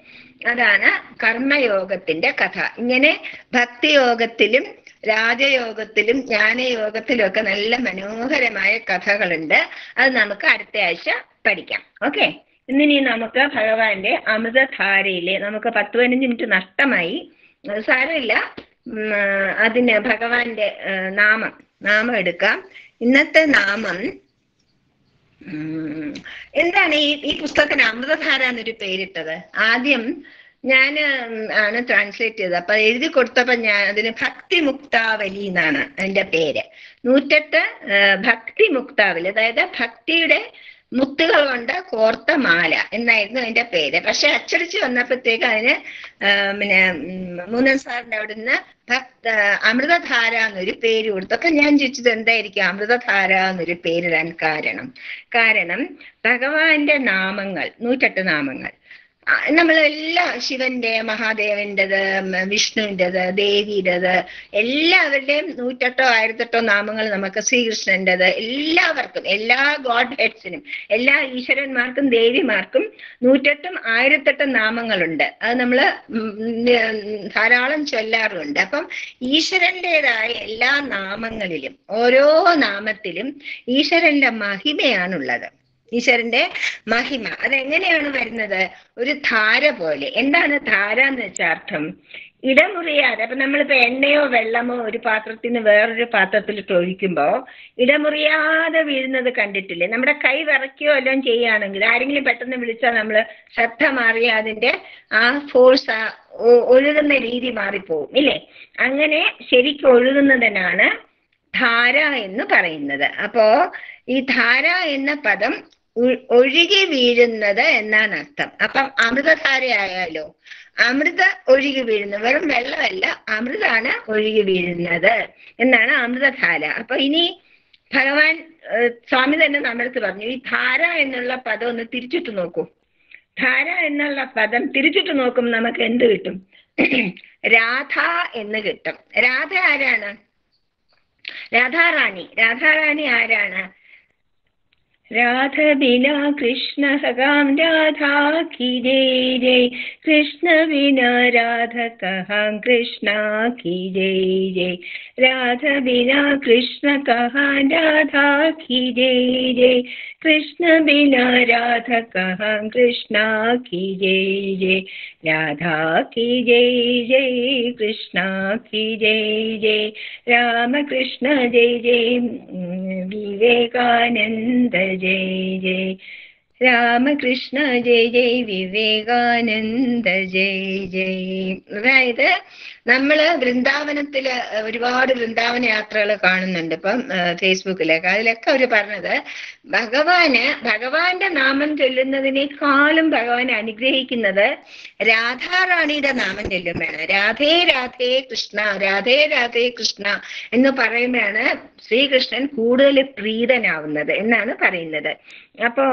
അതാണ് കർമ്മയോഗത്തിന്റെ കഥ. ഇങ്ങനെ ഭക്തിയോഗത്തിലും രാജയോഗത്തിലും ജ്ഞാനയോഗത്തിലും ഒക്കെ നല്ല മനോഹരമായ കഥകളുണ്ട്. അത് നമുക്ക് അടുത്ത ആഴ്ച പഠിക്കാം. ഓക്കെ, ഇന്നിനി നമുക്ക് ഭഗവാന്റെ അമൃതധാരയിലെ, നമുക്ക് 10-15 മിനിറ്റ് നഷ്ടമായി, അത് സാരമില്ല. അതിന് ഭഗവാന്റെ നാമം എടുക്കാം. ഇന്നത്തെ നാമം എന്താണ്? ഈ പുസ്തകത്തിന് അമൃതധാര എന്നൊരു പേരിട്ടത് ആദ്യം ഞാൻ ആണ് ട്രാൻസ്ലേറ്റ് ചെയ്തത്. അപ്പൊ എഴുതി കൊടുത്തപ്പോ ഞാൻ അതിന് ഭക്തി മുക്താവലി എന്നാണ് അതിന്റെ പേര്. 108 ഭക്തി മുക്താവലി, അതായത് ഭക്തിയുടെ മുത്തുകൾ കൊണ്ട് കോർത്ത മാല എന്നായിരുന്നു അതിന്റെ പേര്. പക്ഷെ അച്ചടിച്ച് വന്നപ്പോഴത്തേക്ക് അതിന് പിന്നെ മൂന്നൻ സാറിന്റെ അവിടുന്ന് അമൃതധാര എന്നൊരു പേര് കൊടുത്തു. അപ്പൊ ഞാൻ ചോദിച്ചത് എന്തായിരിക്കും അമൃതധാര എന്നൊരു പേരിടാൻ കാരണം ഭഗവാന്റെ നാമങ്ങൾ 108 നാമങ്ങൾ നമ്മളെല്ലാം, ശിവന്റെ, മഹാദേവന്റേത്, വിഷ്ണുവിൻ്റെത്, ദേവിയുടേത്, എല്ലാവരുടെയും 108 1008 നാമങ്ങൾ നമുക്ക്, ശ്രീകൃഷ്ണന്റേത്, എല്ലാവർക്കും, എല്ലാ ഗോഡ് ഹെഡ്സിനും, എല്ലാ ഈശ്വരന്മാർക്കും ദേവിമാർക്കും 108 1008 നാമങ്ങളുണ്ട്. അത് നമ്മള് ധാരാളം ചൊല്ലാറുണ്ട്. അപ്പം ഈശ്വരന്റേതായ എല്ലാ നാമങ്ങളിലും, ഓരോ നാമത്തിലും ഈശ്വരന്റെ മഹിമയാണുള്ളത്. ഈശ്വരന്റെ മഹിമ അതെങ്ങനെയാണ് വരുന്നത്? ഒരു ധാര പോലെ. എന്താണ് ധാര എന്ന് വെച്ചാൽ അർത്ഥം? ഇടമുറിയാതെ, അപ്പൊ നമ്മളിപ്പോ എണ്ണയോ വെള്ളമോ ഒരു പാത്രത്തിൽ നിന്ന് വേറൊരു പാത്രത്തിലിട്ട് ഒഴിക്കുമ്പോ ഇടമുറിയാതെ വീഴുന്നത് കണ്ടിട്ടില്ലേ? നമ്മുടെ കൈ വിറയ്ക്കുകയോ എല്ലാം ചെയ്യുകയാണെങ്കിൽ ആരെങ്കിലും പെട്ടെന്ന് വിളിച്ചാൽ നമ്മൾ ശ്രദ്ധ മാറി അതിന്റെ ആ ഫോഴ്സ്, ഒഴുകുന്ന രീതി മാറിപ്പോവും ഇല്ലേ? അങ്ങനെ ശരിക്കും ഒഴുകുന്നതിനാണ് ധാര എന്ന് പറയുന്നത്. അപ്പോ ഈ ധാര എന്ന പദം ഒഴുകി വീഴുന്നത് എന്നാണ് അർത്ഥം. അപ്പം അമൃതധാര ആയാലോ, അമൃത ഒഴുകി വീഴുന്നത്, വെറും വെള്ളമല്ല, അമൃതാണ് ഒഴുകി വീഴുന്നത് എന്നാണ് അമൃതധാര. അപ്പൊ ഇനി ഭഗവാൻ സ്വാമി തന്നെ നമ്മളടുത്ത് പറഞ്ഞു, ഈ ധാര എന്നുള്ള പദം ഒന്ന് തിരിച്ചിട്ട് നോക്കൂ. ധാര എന്നുള്ള പദം തിരിച്ചിട്ട് നോക്കും നമുക്ക് എന്ത് കിട്ടും? രാധ എന്ന് കിട്ടും. രാധ ആരാണ്? രാധാറാണി ആരാണ്? രാധ ബിന കൃഷ്ണ സഖാം രാധാ കി ജയ് ജയ്, കൃഷ്ണ ബിന രാധ കഹാം കൃഷ്ണ കി ജയ് ജയ്, രാധ ബിന കൃഷ്ണ കഹാം രാധാ കി ജയ് ജയ്, കൃഷ്ണ ബിന രാധ കഹാം കൃഷ്ണ കി ജയ് ജയ്, രാധാ കി ജയ് ജയ്, കൃഷ്ണ കി ജയ് ജയ്, രാമകൃഷ്ണ ജയ് ജയ്, വിവേകാനന്ദ ജയ് ജയ്, രാമകൃഷ്ണ ജയ് ജയ്, വിവേകാനന്ദ ജയ് ജയ്. അതായത് നമ്മള് വൃന്ദാവനത്തില് ഒരുപാട് വൃന്ദാവന യാത്രകൾ കാണുന്നുണ്ട് ഇപ്പം ഫേസ്ബുക്കിലൊക്കെ. അതിലൊക്കെ അവര് പറഞ്ഞത് ഭഗവാന്റെ നാമം ചൊല്ലുന്നതിനേക്കാളും ഭഗവാനെ അനുഗ്രഹിക്കുന്നത് രാധാറാണിയുടെ നാമം ചൊല്ലുമ്പോഴാണ്. രാധേ രാധേ കൃഷ്ണ, രാധേ രാധേ കൃഷ്ണ എന്ന് പറയുമ്പോഴാണ് ശ്രീകൃഷ്ണൻ കൂടുതൽ പ്രീതനാവുന്നത് എന്നാണ് പറയുന്നത്. അപ്പോ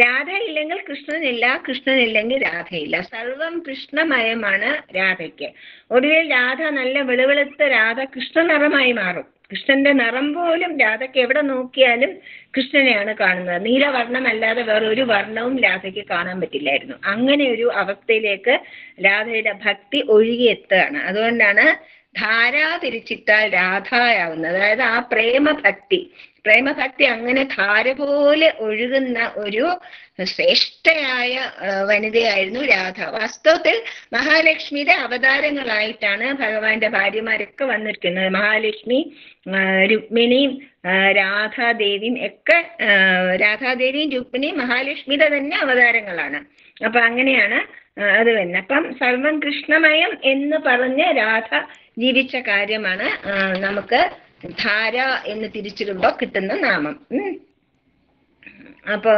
രാധയില്ലെങ്കിൽ കൃഷ്ണനില്ല, കൃഷ്ണനില്ലെങ്കിൽ രാധയില്ല. സർവം കൃഷ്ണമയമാണ് രാധയ്ക്ക്. ഒടുവിൽ രാധ നല്ല വെളുവെളുത്ത രാധ കൃഷ്ണ നിറമായി മാറും. കൃഷ്ണന്റെ നിറം പോലും രാധയ്ക്ക് എവിടെ നോക്കിയാലും കൃഷ്ണനെയാണ് കാണുന്നത്. നീലവർണ്ണമല്ലാതെ വേറൊരു വർണ്ണവും രാധയ്ക്ക് കാണാൻ പറ്റില്ലായിരുന്നു. അങ്ങനെ ഒരു അവസ്ഥയിലേക്ക് രാധയുടെ ഭക്തി ഒഴുകിയെത്തുകയാണ്. അതുകൊണ്ടാണ് ധാര തിരിച്ചിട്ടാൽ രാധയാവുന്നത്. അതായത് ആ പ്രേമഭക്തി അങ്ങനെ ധാര പോലെ ഒഴുകുന്ന ഒരു ശ്രേഷ്ഠയായ വനിതയായിരുന്നു രാധ. വാസ്തവത്തിൽ മഹാലക്ഷ്മിയുടെ അവതാരങ്ങളായിട്ടാണ് ഭഗവാന്റെ ഭാര്യമാരൊക്കെ വന്നിരിക്കുന്നത്. മഹാലക്ഷ്മി, രുക്മിണിയും രാധാദേവിയും ഒക്കെ, രാധാദേവിയും രുക്മിണിയും മഹാലക്ഷ്മിയുടെ തന്നെ അവതാരങ്ങളാണ്. അപ്പൊ അങ്ങനെയാണ് അത് തന്നെ. അപ്പം സർവം കൃഷ്ണമയം എന്ന് പറഞ്ഞ് രാധ ജീവിച്ച കാര്യമാണ് നമുക്ക് ധാര എന്ന് തിരിച്ചിടുമ്പോ കിട്ടുന്ന നാമം. അപ്പോ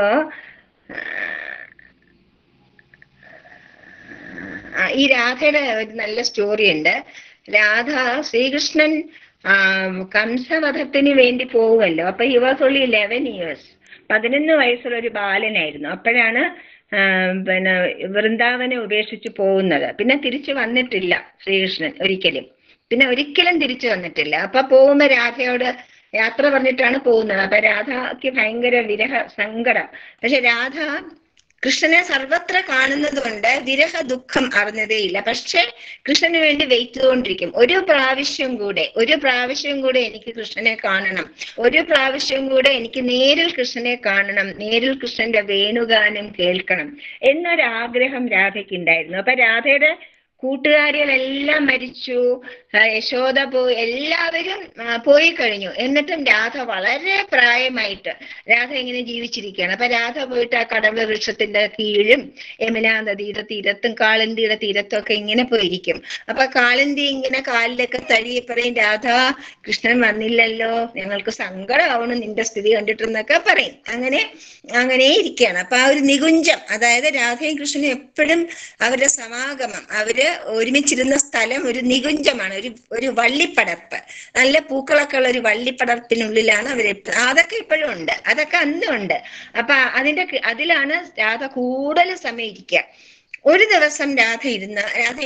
ഈ രാധയുടെ ഒരു നല്ല സ്റ്റോറി ഉണ്ട്. രാധ ശ്രീകൃഷ്ണൻ കംസവധത്തിന് വേണ്ടി പോവുമല്ലോ. അപ്പൊ ഹി വാസ് ഓൺലി 11 years, 11 വയസ്സുള്ള ഒരു ബാലനായിരുന്നു. അപ്പോഴാണ് പിന്നെ വൃന്ദാവനെ ഉപേക്ഷിച്ച് പോകുന്നത്. പിന്നെ തിരിച്ചു വന്നിട്ടില്ല ശ്രീകൃഷ്ണൻ ഒരിക്കലും. പിന്നെ ഒരിക്കലും തിരിച്ചു വന്നിട്ടില്ല. അപ്പൊ പോകുമ്പോ രാധയോട് യാത്ര പറഞ്ഞിട്ടാണ് പോകുന്നത്. അപ്പൊ രാധയ്ക്ക് ഭയങ്കര വിരഹ സങ്കടം. പക്ഷെ രാധ കൃഷ്ണനെ സർവത്ര കാണുന്നത് കൊണ്ട് വിരഹ ദുഃഖം അറിഞ്ഞതേയില്ല. പക്ഷെ കൃഷ്ണന് വേണ്ടി വെയിറ്റ് ചെയ്തുകൊണ്ടിരിക്കും. ഒരു പ്രാവശ്യം കൂടെ എനിക്ക് കൃഷ്ണനെ കാണണം, ഒരു പ്രാവശ്യം കൂടെ എനിക്ക് നേരിൽ കൃഷ്ണനെ കാണണം, നേരിൽ കൃഷ്ണന്റെ വേണുഗാനം കേൾക്കണം എന്നൊരാഗ്രഹം രാധയ്ക്ക് ഉണ്ടായിരുന്നു. അപ്പൊ രാധയുടെ കൂട്ടുകാരികളെല്ലാം മരിച്ചു, യശോദ എല്ലാവരും പോയി കഴിഞ്ഞു. എന്നിട്ടും രാധ വളരെ പ്രായമായിട്ട് രാധ ഇങ്ങനെ ജീവിച്ചിരിക്കുകയാണ്. അപ്പൊ രാധ പോയിട്ട് ആ കടമ്പ വൃക്ഷത്തിന്റെ കീഴും യമുനാ നദിയുടെ തീരത്തും കാളിന്തിയുടെ തീരത്തും ഒക്കെ ഇങ്ങനെ പോയിരിക്കും. അപ്പൊ കാളിന്തി ഇങ്ങനെ കാലിലൊക്കെ തഴുകി പറയും, രാധ കൃഷ്ണൻ വന്നില്ലല്ലോ, ഞങ്ങൾക്ക് സങ്കടമാവണം നിന്റെ സ്ഥിതി കണ്ടിട്ടെന്നൊക്കെ പറയും. അങ്ങനെ ഇരിക്കുകയാണ്. അപ്പൊ ആ ഒരു നികുഞ്ചം, അതായത് രാധയും കൃഷ്ണനും എപ്പോഴും അവരുടെ സമാഗമം, അവര് ഒരുമിച്ചിരുന്ന സ്ഥലം ഒരു നികുഞ്ചമാണ്, ഒരു വള്ളിപ്പടർപ്പ്, നല്ല പൂക്കളൊക്കെ ഉള്ള ഒരു വള്ളിപ്പടർപ്പിനുള്ളിലാണ് അവര്. അതൊക്കെ ഇപ്പോഴും ഉണ്ട്, അതൊക്കെ അന്നും ഉണ്ട്. അപ്പൊ അതിലാണ് രാധ കൂടുതൽ സമയം ഇരിക്കുക. ഒരു ദിവസം രാധ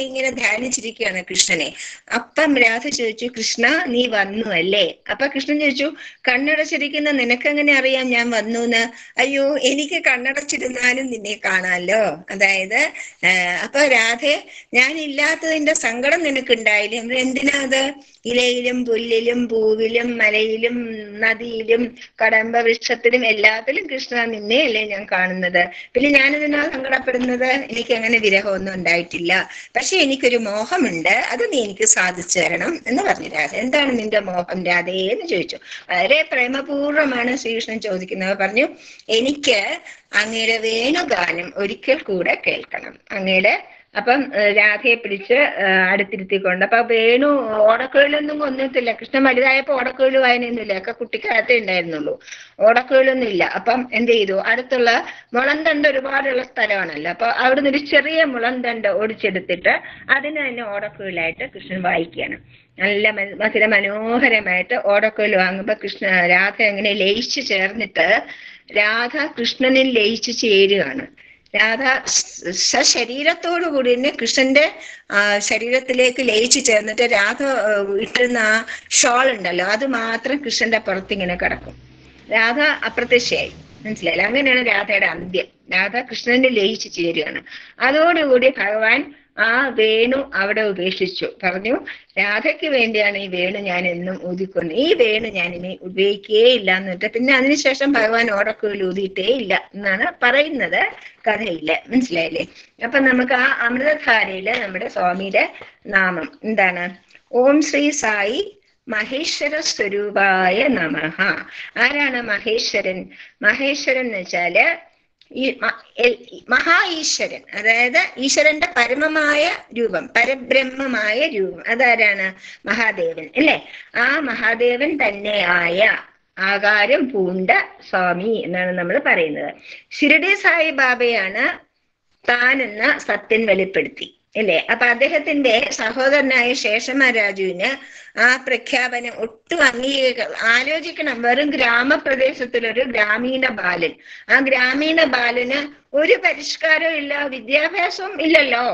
ഇങ്ങനെ ധ്യാനിച്ചിരിക്കുകയാണ് കൃഷ്ണനെ. അപ്പം രാധ ചോദിച്ചു, കൃഷ്ണ നീ വന്നു അല്ലേ? അപ്പൊ കൃഷ്ണൻ ചോദിച്ചു, കണ്ണടച്ചിരിക്കുന്ന നിനക്കെങ്ങനെ അറിയാം ഞാൻ വന്നു എന്ന്? അയ്യോ, എനിക്ക് കണ്ണടച്ചിരുന്നാലും നിന്നെ കാണാമല്ലോ. അതായത് അപ്പൊ രാധെ, ഞാൻ ഇല്ലാത്തതിന്റെ സങ്കടം നിനക്കുണ്ടായില്ലേ? എന്തിനാ അത്? ഇലയിലും പുല്ലിലും പൂവിലും മലയിലും നദിയിലും കടമ്പ വൃക്ഷത്തിലും എല്ലാത്തിലും കൃഷ്ണ നിന്നെയല്ലേ ഞാൻ കാണുന്നത്. പിന്നെ ഞാനിതിനാ സങ്കടപ്പെടുന്നത്? എനിക്ക് അങ്ങനെ വിരഹമൊന്നും ഉണ്ടായിട്ടില്ല. പക്ഷെ എനിക്കൊരു മോഹമുണ്ട്, അത് നീ എനിക്ക് സാധിച്ചു തരണം എന്ന് പറഞ്ഞു രാധ. എന്താണ് നിന്റെ മോഹം രാധേ എന്ന് ചോദിച്ചു. വളരെ പ്രേമപൂർവ്വമാണ് ശ്രീകൃഷ്ണൻ ചോദിക്കുന്നത്. പറഞ്ഞു, എനിക്ക് അങ്ങയുടെ വേണുഗാനം ഒരിക്കൽ കൂടെ കേൾക്കണം. അങ്ങയുടെ അപ്പം രാധയെ പിടിച്ച് അടുത്തിരുത്തിക്കൊണ്ട്, അപ്പൊ വേണു ഓടക്കുഴലൊന്നും ഒന്നുമില്ല. കൃഷ്ണൻ വലുതായപ്പോ ഓടക്കുഴൽ വായനയൊന്നുമില്ല, ഒക്കെ കുട്ടിക്കാലത്തേ ഉണ്ടായിരുന്നുള്ളൂ, ഓടക്കുഴലൊന്നും ഇല്ല. അപ്പം എന്ത് ചെയ്തു, അടുത്തുള്ള മുളന്തണ്ട് ഒരുപാടുള്ള സ്ഥലമാണല്ലോ, അപ്പൊ അവിടുന്ന് ഒരു ചെറിയ മുളന്തണ്ട് ഓടിച്ചെടുത്തിട്ട് അതിന് തന്നെ ഓടക്കുഴലായിട്ട് കൃഷ്ണൻ വായിക്കുകയാണ്. നല്ല മധുര മനോഹരമായിട്ട് ഓടക്കുഴൽ വാങ്ങുമ്പോ രാധ അങ്ങനെ ലയിച്ചു ചേർന്നിട്ട് രാധ കൃഷ്ണനിൽ ലയിച്ചു ചേരുകയാണ്. രാധ ശരീരത്തോടു കൂടി തന്നെ കൃഷ്ണന്റെ ശരീരത്തിലേക്ക് ലയിച്ചു ചേർന്നിട്ട് രാധ ഇട്ടിരുന്ന ആ ഷോൾ ഉണ്ടല്ലോ, അത് മാത്രം കൃഷ്ണന്റെ പുറത്തിങ്ങനെ കിടക്കും. രാധ അപ്രത്യക്ഷയായി. മനസ്സിലായില്ല? അങ്ങനെയാണ് രാധയുടെ അന്ത്യം. രാധ കൃഷ്ണന്റെ ലയിച്ചു ചേരുകയാണ്. അതോടുകൂടി ഭഗവാൻ ആ വേണു അവിടെ ഉപേക്ഷിച്ചു. പറഞ്ഞു, രാധയ്ക്ക് വേണ്ടിയാണ് ഈ വേണു ഞാൻ എന്നും ഊതിക്കൊണ്ട്, ഈ വേണു ഞാൻ ഇനി ഉപയോഗിക്കേ ഇല്ല എന്നിട്ട് പിന്നെ അതിനുശേഷം ഭഗവാൻ ഓടക്കുഴൽ ഊതിയിട്ടേ ഇല്ല എന്നാണ് പറയുന്നത് കഥയില്. മനസ്സിലായില്ലേ? അപ്പൊ നമുക്ക് ആ അമൃതധാരയില് നമ്മുടെ സ്വാമിയുടെ നാമം എന്താണ്? ഓം ശ്രീ സായി മഹേശ്വര സ്വരൂപായ നമഃ. ആരാണ് മഹേശ്വരൻ? മഹേശ്വരൻ എന്ന് വെച്ചാല് ഈ മഹാ ഈശ്വരൻ, അതായത് ഈശ്വരന്റെ പരമമായ രൂപം, പരബ്രഹ്മമായ രൂപം. അതാരാണ്? മഹാദേവൻ അല്ലെ? ആ മഹാദേവൻ തന്നെയായ ആകാരം പൂണ്ട സ്വാമി എന്നാണ് നമ്മൾ പറയുന്നത്. ഷിരഡി സായി ബാബയാണ് താനെന്ന സത്യൻ വെളിപ്പെടുത്തി അല്ലേ? അപ്പൊ അദ്ദേഹത്തിന്റെ സഹോദരനായ ശേഷമഹാരാജുവിന് ആ പ്രഖ്യാപനം ഒട്ടും ആലോചിക്കണം. വെറും ഗ്രാമപ്രദേശത്തിലൊരു ഗ്രാമീണ ബാലൻ, ആ ഗ്രാമീണ ബാലന് ഒരു പരിഷ്കാരവും ഇല്ല, വിദ്യാഭ്യാസവും ഇല്ലല്ലോ.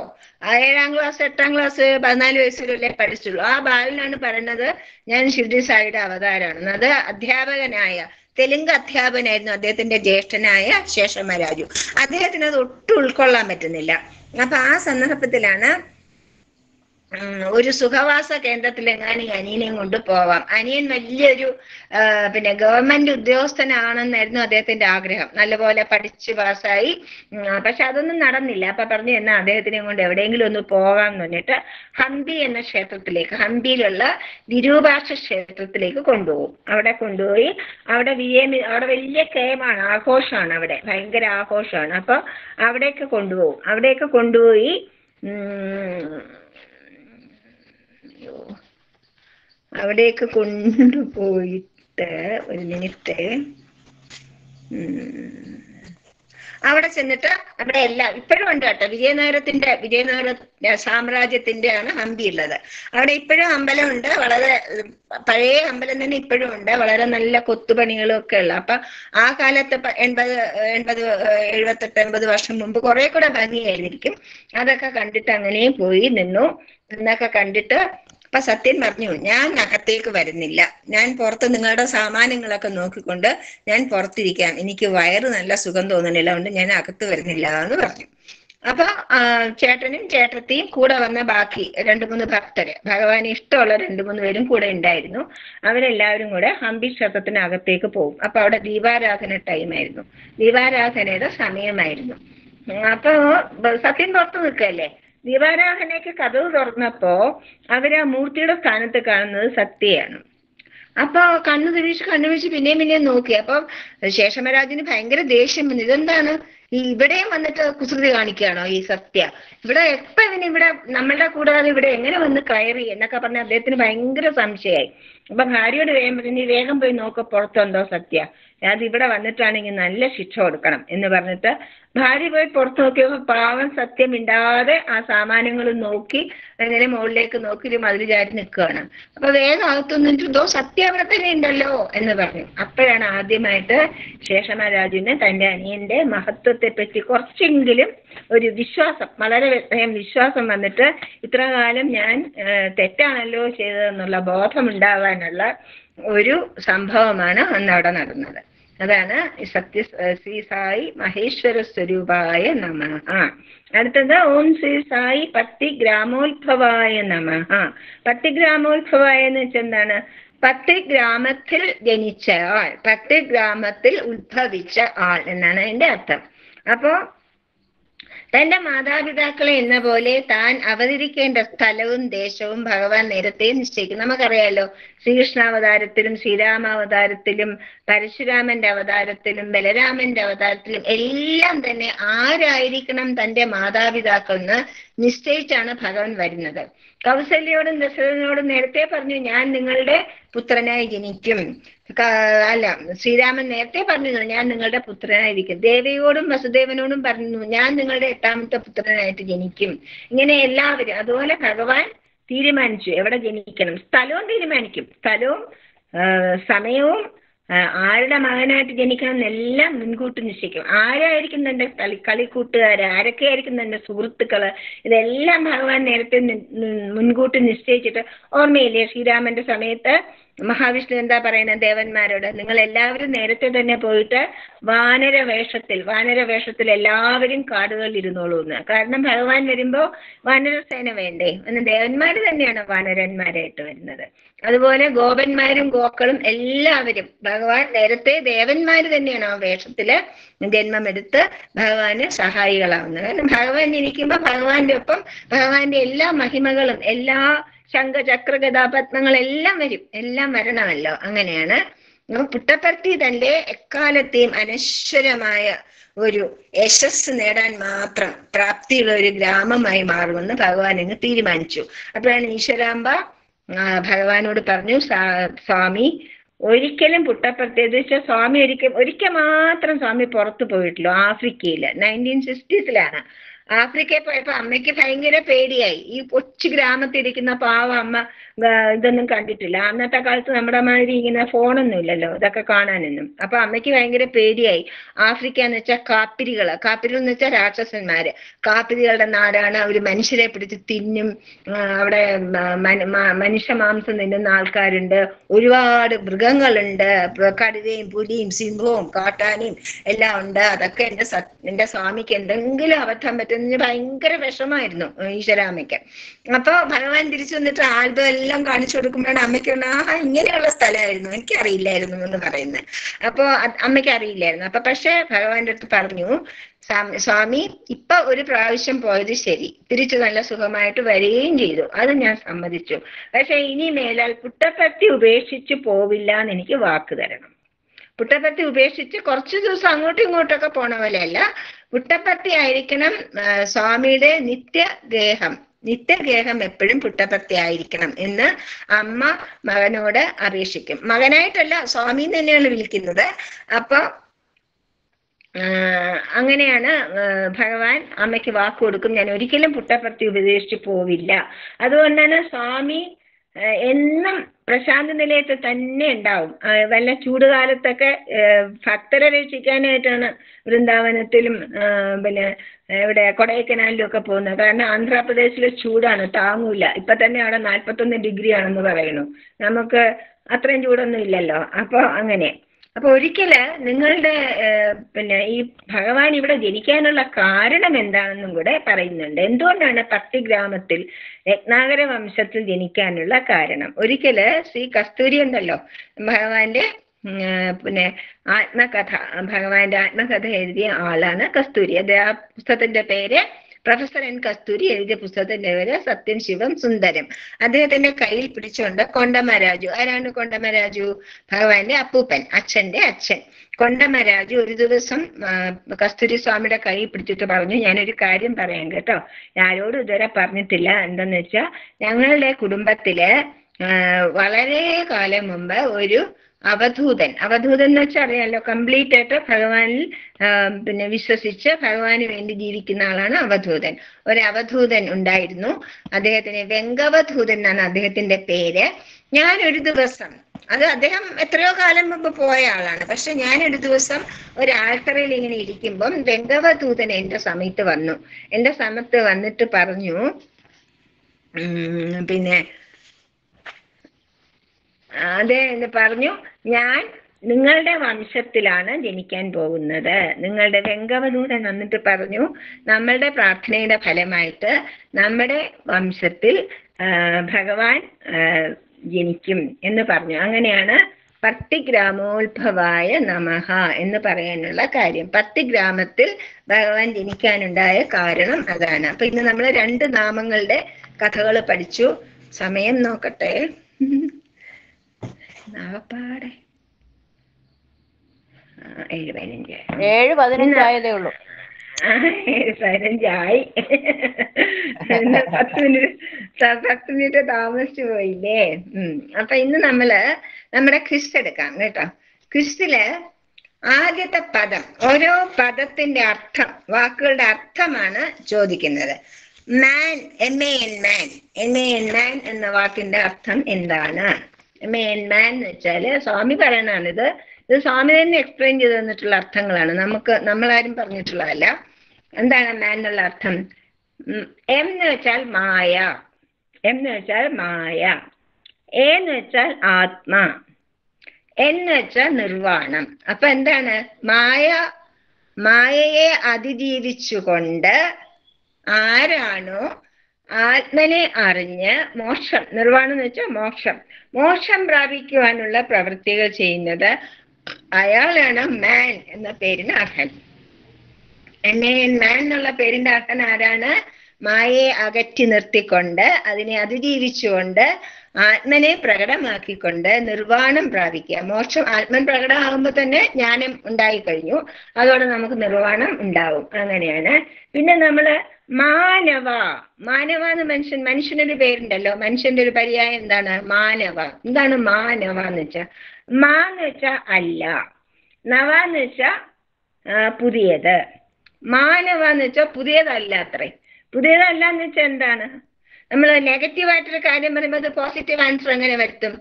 7ാം ക്ലാസ് 8ാം ക്ലാസ് 14 വയസ്സിലല്ലേ പഠിച്ചുള്ളൂ. ആ ബാലനാണ് പറയുന്നത് ഞാൻ ഷിർഡി സായിയുടെ അവതാരമാണെന്ന്. അത് അധ്യാപകനായ, തെലുങ്ക് അധ്യാപകനായിരുന്നു അദ്ദേഹത്തിന്റെ ജ്യേഷ്ഠനായ ശേഷമഹാരാജു. അദ്ദേഹത്തിന് അത് ഒട്ടും ഉൾക്കൊള്ളാൻ പറ്റുന്നില്ല. അപ്പൊ ആ സന്ദർഭത്തിലാണ് ഒരു സുഖവാസ കേന്ദ്രത്തിലെങ്ങാനും ഈ അനിയനെയും കൊണ്ട് പോവാം. അനിയൻ വലിയൊരു പിന്നെ ഗവൺമെന്റ് ഉദ്യോഗസ്ഥനാണെന്നായിരുന്നു അദ്ദേഹത്തിന്റെ ആഗ്രഹം, നല്ലപോലെ പഠിച്ച് പാസ്സായി. പക്ഷെ അതൊന്നും നടന്നില്ല. അപ്പൊ പറഞ്ഞു, എന്നാ അദ്ദേഹത്തിനെ കൊണ്ട് എവിടെയെങ്കിലും ഒന്ന് പോകാം എന്ന് പറഞ്ഞിട്ട് ഹംപി എന്ന ക്ഷേത്രത്തിലേക്ക്, ഹംപിയിലുള്ള വിരൂപാക്ഷ ക്ഷേത്രത്തിലേക്ക് കൊണ്ടുപോകും. അവിടെ കൊണ്ടുപോയി അവിടെ അവിടെ വലിയ കേമാണ്, ആഘോഷമാണ്, അവിടെ ഭയങ്കര ആഘോഷമാണ്. അപ്പൊ അവിടേക്ക് കൊണ്ടുപോയി അവിടേക്ക് കൊണ്ടുപോയിട്ട് ഒരു മിനിറ്റ്, അവിടെ ചെന്നിട്ട് അവിടെ എല്ലാം ഇപ്പോഴും ഉണ്ട് കേട്ടോ. വിജയനഗര സാമ്രാജ്യത്തിന്റെ ആണ് ഹംപി ഉള്ളത്. അവിടെ ഇപ്പോഴും അമ്പലമുണ്ട്. വളരെ പഴയ അമ്പലം തന്നെ ഇപ്പോഴും ഉണ്ട്. വളരെ നല്ല കൊത്തുപണികളും ഒക്കെ ഉള്ള. അപ്പൊ ആ കാലത്ത് 78 വർഷം മുമ്പ് കുറെ കൂടെ ഭംഗിയായിരിക്കും. അതൊക്കെ കണ്ടിട്ട് അങ്ങനെ പോയി നിന്നൊക്കെ കണ്ടിട്ട് അപ്പൊ സത്യൻ പറഞ്ഞു, ഞാൻ അകത്തേക്ക് വരുന്നില്ല, ഞാൻ പുറത്ത് നിങ്ങളുടെ സാമാനങ്ങളൊക്കെ നോക്കിക്കൊണ്ട് ഞാൻ പുറത്തിരിക്കാം, എനിക്ക് വയറ് നല്ല സുഖം തോന്നുന്നില്ല, അതുകൊണ്ട് ഞാൻ അകത്ത് വരുന്നില്ല എന്ന് പറഞ്ഞു. അപ്പൊ ചേട്ടനും ചേട്ടത്തിയും കൂടെ വന്ന ബാക്കി 2-3 ഭക്തര്, ഭഗവാന് ഇഷ്ടമുള്ള 2-3 പേരും കൂടെ ഉണ്ടായിരുന്നു. അവരെല്ലാവരും കൂടെ ഹംപി ക്ഷേത്രത്തിനകത്തേക്ക് പോകും. അപ്പൊ അവിടെ ദീപാരാധന ടൈമായിരുന്നു, ദീപാരാധനയുടെ സമയമായിരുന്നു. അപ്പൊ സത്യൻ പുറത്ത് നിൽക്കല്ലേ. ദീപാരാധനയ്ക്ക് കതവ് തുറന്നപ്പോ അവര് ആ മൂർത്തിയുടെ സ്ഥാനത്ത് കാണുന്നത് സത്യയാണ്. അപ്പൊ കണ്ണു വീഴ്ച പിന്നെയും നോക്കി. അപ്പൊ ശേഷമരാജന് ഭയങ്കര ദേഷ്യം വന്നു. ഇതെന്താണ് ഇവിടെയും വന്നിട്ട് കുസൃതി കാണിക്കുകയാണോ ഈ സത്യ? ഇവിടെ എപ്പോ ഇവിടെ നമ്മളുടെ കൂടാതെ ഇവിടെ എങ്ങനെ വന്ന് കയറി എന്നൊക്കെ പറഞ്ഞ അദ്ദേഹത്തിന് ഭയങ്കര സംശയമായി. അപ്പൊ ഭാര്യയോട് വേഗം പറഞ്ഞു, വേഗം പോയി നോക്ക പുറത്തുണ്ടോ സത്യ, അത് ഇവിടെ വന്നിട്ടാണെങ്കിൽ നല്ല ശിക്ഷ കൊടുക്കണം എന്ന് പറഞ്ഞിട്ട് ഭാര്യ പോയി പുറത്ത് നോക്കിയപ്പോ പാവം സത്യം മിണ്ടാതെ ആ സാമാനങ്ങൾ നോക്കി അങ്ങനെ മുകളിലേക്ക് നോക്കി ഒരു മതിൽ ചാരി നിൽക്കുകയാണ്. അപ്പൊ വേഗം അകത്തുനിന്നിട്ടോ സത്യ അവിടെ തന്നെ ഉണ്ടല്ലോ എന്ന് പറഞ്ഞു. അപ്പോഴാണ് ആദ്യമായിട്ട് ശേഷമരാജുവിന് തന്റെ അനിയന്റെ മഹത്വത്തെ പറ്റി കുറച്ചെങ്കിലും ഒരു വിശ്വാസം, വളരെ വിശ്വാസം വന്നിട്ട് ഇത്ര കാലം ഞാൻ തെറ്റാണല്ലോ ചെയ്തതെന്നുള്ള ബോധമുണ്ടാവാനുള്ള ഒരു സംഭവമാണ് അന്ന് അവിടെ നടന്നത്. അതാണ് ശ്രീ സായി മഹേശ്വര സ്വരൂപായ നമഃ. അടുത്തത് ഓം ശ്രീ സായി പട്ടിഗ്രാമോത്ഭവായ നമഃ. പട്ടിഗ്രാമോത്ഭവായ എന്ന് വെച്ചാൽ എന്താണ്? പട്ടിഗ്രാമത്തിൽ ജനിച്ച ആൾ, പട്ടിഗ്രാമത്തിൽ ഉത്ഭവിച്ച ആൾ എന്നാണ് അതിന്റെ അർത്ഥം. അപ്പോ തന്റെ മാതാപിതാക്കളെ എന്ന പോലെ താൻ അവതരിക്കേണ്ട സ്ഥലവും ദേശവും ഭഗവാൻ നേരത്തെ നിശ്ചയിക്കും. നമുക്കറിയാലോ, ശ്രീകൃഷ്ണാവതാരത്തിലും ശ്രീരാമാവതാരത്തിലും പരശുരാമന്റെ അവതാരത്തിലും ബലരാമന്റെ അവതാരത്തിലും എല്ലാം തന്നെ ആരായിരിക്കണം തന്റെ മാതാപിതാക്കൾ എന്ന് നിശ്ചയിച്ചാണ് ഭഗവാൻ വരുന്നത്. കൗസല്യയോടും ദശരഥനോടും നേരത്തെ പറഞ്ഞു, ഞാൻ നിങ്ങളുടെ പുത്രനായി ജനിക്കും. ശ്രീരാമൻ നേരത്തെ പറഞ്ഞു, ഞാൻ നിങ്ങളുടെ പുത്രനായിരിക്കും. ദേവയോടും വസുദേവനോടും പറഞ്ഞു, ഞാൻ നിങ്ങളുടെ 8ാമത്തെ പുത്രനായിട്ട് ജനിക്കും. ഇങ്ങനെ എല്ലാവരും അതുപോലെ ഭഗവാൻ തീരുമാനിച്ചു എവിടെ ജനിക്കണം. സ്ഥലവും തീരുമാനിക്കും, സ്ഥലവും സമയവും ആരുടെ മകനായിട്ട് ജനിക്കണം എന്നെല്ലാം മുൻകൂട്ടി നിശ്ചയിക്കും. ആരായിരിക്കും തന്റെ കളിക്കൂട്ടുകാര്, ആരൊക്കെയായിരിക്കും തന്റെ സുഹൃത്തുക്കള്, ഇതെല്ലാം ഭഗവാൻ നേരത്തെ മുൻകൂട്ടി നിശ്ചയിച്ചിട്ട്. ഓർമ്മയില്ലേ ശ്രീരാമന്റെ സമയത്ത് മഹാവിഷ്ണു എന്താ പറയുന്നത് ദേവന്മാരോട്? നിങ്ങൾ എല്ലാവരും നേരത്തെ തന്നെ പോയിട്ട് വാനര വേഷത്തിൽ എല്ലാവരും കാടുകളിൽ ഇരുന്നോളൂ എന്ന്. കാരണം ഭഗവാൻ വരുമ്പോ വാനരസേന വേണ്ടേ എന്ന്. ദേവന്മാര് തന്നെയാണ് വാനരന്മാരായിട്ട് വരുന്നത്. അതുപോലെ ഗോപന്മാരും ഗോക്കളും എല്ലാവരും ഭഗവാൻ നേരത്തെ ദേവന്മാര് തന്നെയാണ് ആ വേഷത്തില് ജന്മമെടുത്ത് ഭഗവാന് സഹായികളാവുന്നത്. കാരണം ഭഗവാൻ ജനിക്കുമ്പോ ഭഗവാന്റെ ഒപ്പം ഭഗവാന്റെ എല്ലാ മഹിമകളും, എല്ലാ ശംഖചക്ര ഗദാപത്മങ്ങളെല്ലാം വരും, എല്ലാം വരണമല്ലോ. അങ്ങനെയാണ് പുട്ടപ്പർത്തി തന്റെ എക്കാലത്തെയും അനശ്വരമായ ഒരു യശസ് നേടാൻ മാത്രം പ്രാപ്തിയുള്ള ഒരു ഗ്രാമമായി മാറുമെന്ന് ഭഗവാൻ അങ്ങ് തീരുമാനിച്ചു. അപ്പോഴാണ് ഈശ്വരാംബ ഭഗവാനോട് പറഞ്ഞു, സ്വാമി ഒരിക്കലും പുട്ടപ്പർത്തി സ്വാമി ഒരിക്കൽ മാത്രം സ്വാമി പുറത്തു പോയിട്ടുള്ളൂ, ആഫ്രിക്കയില് 1960s ആഫ്രിക്കയിൽ പോയപ്പോ അമ്മയ്ക്ക് ഭയങ്കര പേടിയായി. ഈ കൊച്ചു ഗ്രാമത്തിരിക്കുന്ന പാവ അമ്മ ഇതൊന്നും കണ്ടിട്ടില്ല. അന്നത്തെ കാലത്ത് നമ്മുടെ മാതിരി ഇങ്ങനെ ഫോണൊന്നും ഇല്ലല്ലോ ഇതൊക്കെ കാണാനൊന്നും. അപ്പൊ അമ്മയ്ക്ക് ഭയങ്കര പേടിയായി. ആഫ്രിക്ക എന്ന് വെച്ചാൽ കാപ്പിരികൾ എന്ന് വെച്ചാൽ രാക്ഷസന്മാര്, കാപ്പിരികളുടെ നാടാണ്. അവര് മനുഷ്യരെ പിടിച്ച് തിന്നും, അവിടെ മനുഷ്യ മാംസം തിന്നുന്ന ആൾക്കാരുണ്ട്, ഒരുപാട് മൃഗങ്ങളുണ്ട്, കടുവയും പുലിയും സിംഹവും കാട്ടാനയും എല്ലാം ഉണ്ട്. അതൊക്കെ എന്റെ സ്വാമിക്ക് എന്തെങ്കിലും അബദ്ധം പറ്റുന്ന ഭയങ്കര വിഷമായിരുന്നു ഈശ്വരാമ്മയ്ക്ക്. അപ്പൊ ഭഗവാൻ തിരിച്ചു വന്നിട്ട് ആൽബം എല്ലാം കാണിച്ചു കൊടുക്കുമ്പോഴാണ് അമ്മയ്ക്ക് ഇങ്ങനെയുള്ള സ്ഥലമായിരുന്നു, എനിക്കറിയില്ലായിരുന്നു എന്ന് പറയുന്നത്. അപ്പൊ അമ്മയ്ക്ക് അറിയില്ലായിരുന്നു. അപ്പൊ പക്ഷെ ഭഗവാന്റെ അടുത്ത് പറഞ്ഞു, സ്വാമി ഇപ്പൊ ഒരു പ്രാവശ്യം പോയത് ശരി, തിരിച്ചു നല്ല സുഖമായിട്ട് വരികയും ചെയ്തു, അത് ഞാൻ സമ്മതിച്ചു. പക്ഷെ ഇനി മേലാൽ പുട്ടപ്പർത്തി ഉപേക്ഷിച്ച് പോവില്ല എന്ന് എനിക്ക് വാക്ക് തരണം. പുട്ടപ്പർത്തി ഉപേക്ഷിച്ച് കുറച്ചു ദിവസം അങ്ങോട്ടും ഇങ്ങോട്ടൊക്കെ പോണ പോലെയല്ല, പുട്ടപ്പർത്തി ആയിരിക്കണം സ്വാമിയുടെ നിത്യഗേഹം എപ്പോഴും പുട്ടപ്പർത്തി ആയിരിക്കണം എന്ന് അമ്മ മകനോട് അപേക്ഷിക്കും. മകനായിട്ടല്ല, സ്വാമി തന്നെയാണ് വിളിക്കുന്നത്. അപ്പൊ അങ്ങനെയാണ് ഭഗവാൻ അമ്മയ്ക്ക് വാക്ക് കൊടുക്കും, ഞാൻ ഒരിക്കലും പുട്ടപ്പർത്തി ഉപദേശിച്ചു പോവില്ല. അതുകൊണ്ടാണ് സ്വാമി എന്നും പ്രശാന്ത നിലയത്തിൽ തന്നെ ഉണ്ടാവും. വല്ല ചൂടുകാലത്തൊക്കെ ഭക്തരെ രക്ഷിക്കാനായിട്ടാണ് വൃന്ദാവനത്തിലും പിന്നെ ഇവിടെ കൊടൈക്കനാലിലും ഒക്കെ പോകുന്നത്. കാരണം ആന്ധ്രാപ്രദേശിലെ ചൂടാണ്, താങ്ങൂല. ഇപ്പൊ തന്നെ അവിടെ 41 ഡിഗ്രി ആണെന്ന് പറയുന്നു. നമുക്ക് അത്രയും ചൂടൊന്നും ഇല്ലല്ലോ. അപ്പൊ അങ്ങനെ അപ്പൊ ഒരിക്കല് നിങ്ങളുടെ പിന്നെ ഈ ഭഗവാൻ ഇവിടെ ജനിക്കാനുള്ള കാരണം എന്താണെന്നും കൂടെ പറയുന്നുണ്ട്. എന്തുകൊണ്ടാണ് പത്തി ഗ്രാമത്തിൽ രത്നാകര വംശത്തിൽ ജനിക്കാനുള്ള കാരണം? ഒരിക്കല് ശ്രീ കസ്തൂരി ഉണ്ടല്ലോ, ഭഗവാന്റെ പിന്നെ ആത്മകഥ, ഭഗവാന്റെ ആത്മകഥ എഴുതിയ ആളാണ് കസ്തൂരി. അത് ആ പുസ്തകത്തിന്റെ പേര് പ്രൊഫസർ എൻ കസ്തൂരി എഴുതിയ പുസ്തകത്തിന്റെ പേര് സത്യം ശിവം സുന്ദരം. അദ്ദേഹത്തിന്റെ കയ്യിൽ പിടിച്ചുകൊണ്ട് കൊണ്ടമരാജു, ആരാണ് കൊണ്ടമരാജു? ഭഗവാന്റെ അപ്പൂപ്പൻ, അച്ഛന്റെ അച്ഛൻ കൊണ്ടമരാജു ഒരു ദിവസം കസ്തൂരി സ്വാമിയുടെ കൈ പിടിച്ചിട്ട് പറഞ്ഞു, ഞാനൊരു കാര്യം പറയാം കേട്ടോ, ആരോടും ഇതുവരെ പറഞ്ഞിട്ടില്ല. എന്താന്ന് വെച്ചാൽ ഞങ്ങളുടെ കുടുംബത്തില് വളരെ കാലം മുമ്പ് ഒരു അവധൂതൻ എന്ന് വെച്ചാൽ അറിയാലോ, കംപ്ലീറ്റ് ആയിട്ട് ഭഗവാനിൽ പിന്നെ വിശ്വസിച്ച് ഭഗവാന് വേണ്ടി ജീവിക്കുന്ന ആളാണ് അവധൂതൻ. ഒരു അവധൂതൻ ഉണ്ടായിരുന്നു. അദ്ദേഹത്തിന് വെങ്കവധൂതൻ എന്നാണ് അദ്ദേഹത്തിന്റെ പേര്. ഞാനൊരു ദിവസം, അത് അദ്ദേഹം എത്രയോ കാലം മുമ്പ് പോയ ആളാണ്, പക്ഷെ ഞാനൊരു ദിവസം ഒരു ആൽത്തറയിൽ ഇങ്ങനെ ഇരിക്കുമ്പം വെങ്കവധൂതൻ എന്റെ സമയത്ത് വന്നിട്ട് പറഞ്ഞു, പിന്നെ അതെ എന്ന് പറഞ്ഞു, ഞാൻ നിങ്ങളുടെ വംശത്തിലാണ് ജനിക്കാൻ പോകുന്നത്. നിങ്ങളുടെ വെങ്കവധൂതൻ വന്നിട്ട് പറഞ്ഞു, നമ്മളുടെ പ്രാർത്ഥനയുടെ ഫലമായിട്ട് നമ്മുടെ വംശത്തിൽ ഭഗവാൻ ജനിക്കും എന്ന് പറഞ്ഞു. അങ്ങനെയാണ് പത്തിഗ്രാമോത്ഭവായ നമഃ എന്ന് പറയാനുള്ള കാര്യം. 10 ഗ്രാമത്തിൽ ഭഗവാൻ ജനിക്കാനുണ്ടായ കാരണം അതാണ്. അപ്പൊ ഇന്ന് നമ്മൾ 2 നാമങ്ങളുടെ കഥകൾ പഠിച്ചു. സമയം നോക്കട്ടെ, നാവപ്പാടെ 7:15 ആയതേ ഉള്ളൂ. 7:15 ആയി. 10 മിനിറ്റ് താമസിച്ചു പോയില്ലേ. അപ്പൊ ഇന്ന് നമ്മുടെ ക്വിസ് എടുക്കാം കേട്ടോ. ക്വിസില് ആദ്യത്തെ പദം, ഓരോ പദത്തിന്റെ അർത്ഥം, വാക്കുകളുടെ അർത്ഥമാണ് ചോദിക്കുന്നത്. മാൻ, മാൻ എന്ന വാക്കിന്റെ അർത്ഥം എന്താണ്? മാൻ എന്ന് വെച്ചാല് സ്വാമി പറയണാണിത്. ഇത് സ്വാമി തന്നെ എക്സ്പ്ലെയിൻ ചെയ്ത് തന്നിട്ടുള്ള അർത്ഥങ്ങളാണ്, നമ്മളാരും പറഞ്ഞിട്ടുള്ളതല്ല. എന്താണ് മാൻ എന്നുള്ള അർത്ഥം? എം എന്ന് വെച്ചാൽ മായ, എന്ന് വെച്ചാൽ ആത്മാ, എന്ന് വെച്ചാൽ നിർവാണം. അപ്പൊ എന്താണ്? മായയെ അതിജീവിച്ചുകൊണ്ട് ആരാണോ ആത്മനെ അറിഞ്ഞ് മോക്ഷം, നിർവാണം എന്ന് വെച്ചാൽ മോക്ഷം പ്രാപിക്കുവാനുള്ള പ്രവൃത്തികൾ ചെയ്യുന്നത്, അയാളാണ് മാൻ എന്ന പേരിന് അർഹൻ. മാൻ എന്നുള്ള പേരിന്റെ അർഹൻ ആരാണ്? മായയെ അകറ്റി നിർത്തിക്കൊണ്ട്, അതിനെ അതിജീവിച്ചുകൊണ്ട്, ആത്മനെ പ്രകടമാക്കിക്കൊണ്ട് നിർവാണം പ്രാപിക്കുക. മോക്ഷം, ആത്മൻ പ്രകടമാകുമ്പോൾ തന്നെ ജ്ഞാനം ഉണ്ടായിക്കഴിഞ്ഞു, അതോടെ നമുക്ക് നിർവാണം ഉണ്ടാവും. അങ്ങനെയാണ്. പിന്നെ മാനവ എന്ന് മനുഷ്യനൊരു പേരുണ്ടല്ലോ, മനുഷ്യന്റെ ഒരു പര്യായം എന്താണ്? മാനവ. എന്താണ് മാനവ എന്ന് വെച്ചാൽ? എന്ന് വെച്ചാൽ അല്ല, നവ എന്ന് വെച്ചാൽ പുതിയത്, മാനവ എന്ന് വെച്ചാൽ പുതിയതല്ല. പുതിയതല്ല എന്ന് വെച്ചാൽ എന്താണ്? നമ്മൾ നെഗറ്റീവായിട്ടൊരു കാര്യം പറയുമ്പോൾ അത് പോസിറ്റീവ് ആൻസർ എങ്ങനെ വരുത്തും?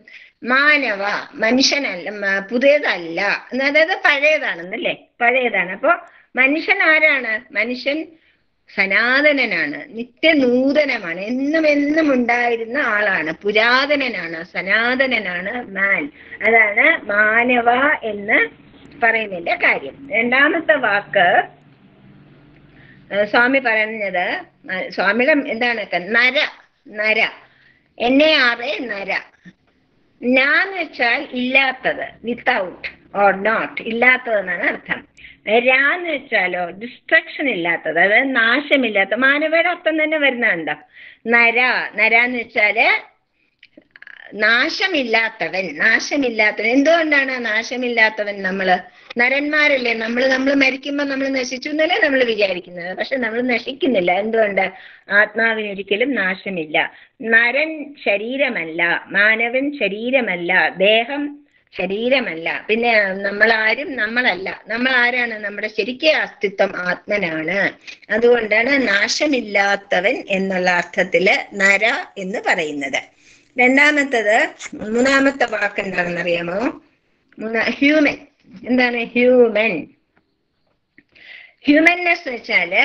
മാനവ മനുഷ്യനല്ല, പുതിയതല്ല, അതായത് പഴയതാണെന്നല്ലേ, പഴയതാണ്. അപ്പൊ മനുഷ്യൻ ആരാണ്? മനുഷ്യൻ സനാതനനാണ്, നിത്യനൂതനമാണ്, എന്നും ഉണ്ടായിരുന്ന ആളാണ്, പുരാതനനാണ്, സനാതനനാണ് മാൻ. അതാണ് മാനവ എന്ന് പറയുന്നതിന്റെ കാര്യം. രണ്ടാമത്തെ വാക്ക് സ്വാമി പറയുന്നത്, സ്വാമിയുടെ എന്താണ്? നര, നര. എന്ന് വെച്ചാൽ ഇല്ലാത്തത്, വിത്തൗട്ട് ഓർ നോട്ട്, ഇല്ലാത്തതെന്നാണ് അർത്ഥം. എന്ന് വെച്ചാലോ ഡിസ്ട്രക്ഷൻ ഇല്ലാത്തത്, അതായത് നാശമില്ലാത്ത. മാനവയുടെ അർത്ഥം തന്നെ വരുന്നുണ്ടോ? നരാന്ന് വെച്ചാല് നാശമില്ലാത്തവൻ. എന്തുകൊണ്ടാണ് നാശമില്ലാത്തവൻ? നരന്മാരല്ലേ നമ്മൾ മരിക്കുമ്പോൾ നമ്മൾ നശിച്ചു എന്നല്ലേ നമ്മൾ വിചാരിക്കുന്നത്, പക്ഷെ നമ്മൾ നശിക്കുന്നില്ല. എന്തുകൊണ്ട്? ആത്മാവിനൊരിക്കലും നാശമില്ല. നരൻ ശരീരമല്ല, മാനവൻ ശരീരമല്ല, ദേഹം ശരീരമല്ല. പിന്നെ നമ്മളാരും നമ്മളല്ല. നമ്മൾ ആരാണ്? നമ്മുടെ ശരിക്കും അസ്തിത്വം ആത്മനാണ്. അതുകൊണ്ടാണ് നാശമില്ലാത്തവൻ എന്നുള്ള അർത്ഥത്തില് നര എന്ന് പറയുന്നത്. രണ്ടാമത്തത്, മൂന്നാമത്തെ വാക്ക് എന്താണെന്ന് അറിയാമോ? ഹ്യൂമൻ. എന്താണ് ഹ്യൂമൻ? ഹ്യൂമൻനെസ് വെച്ചാല്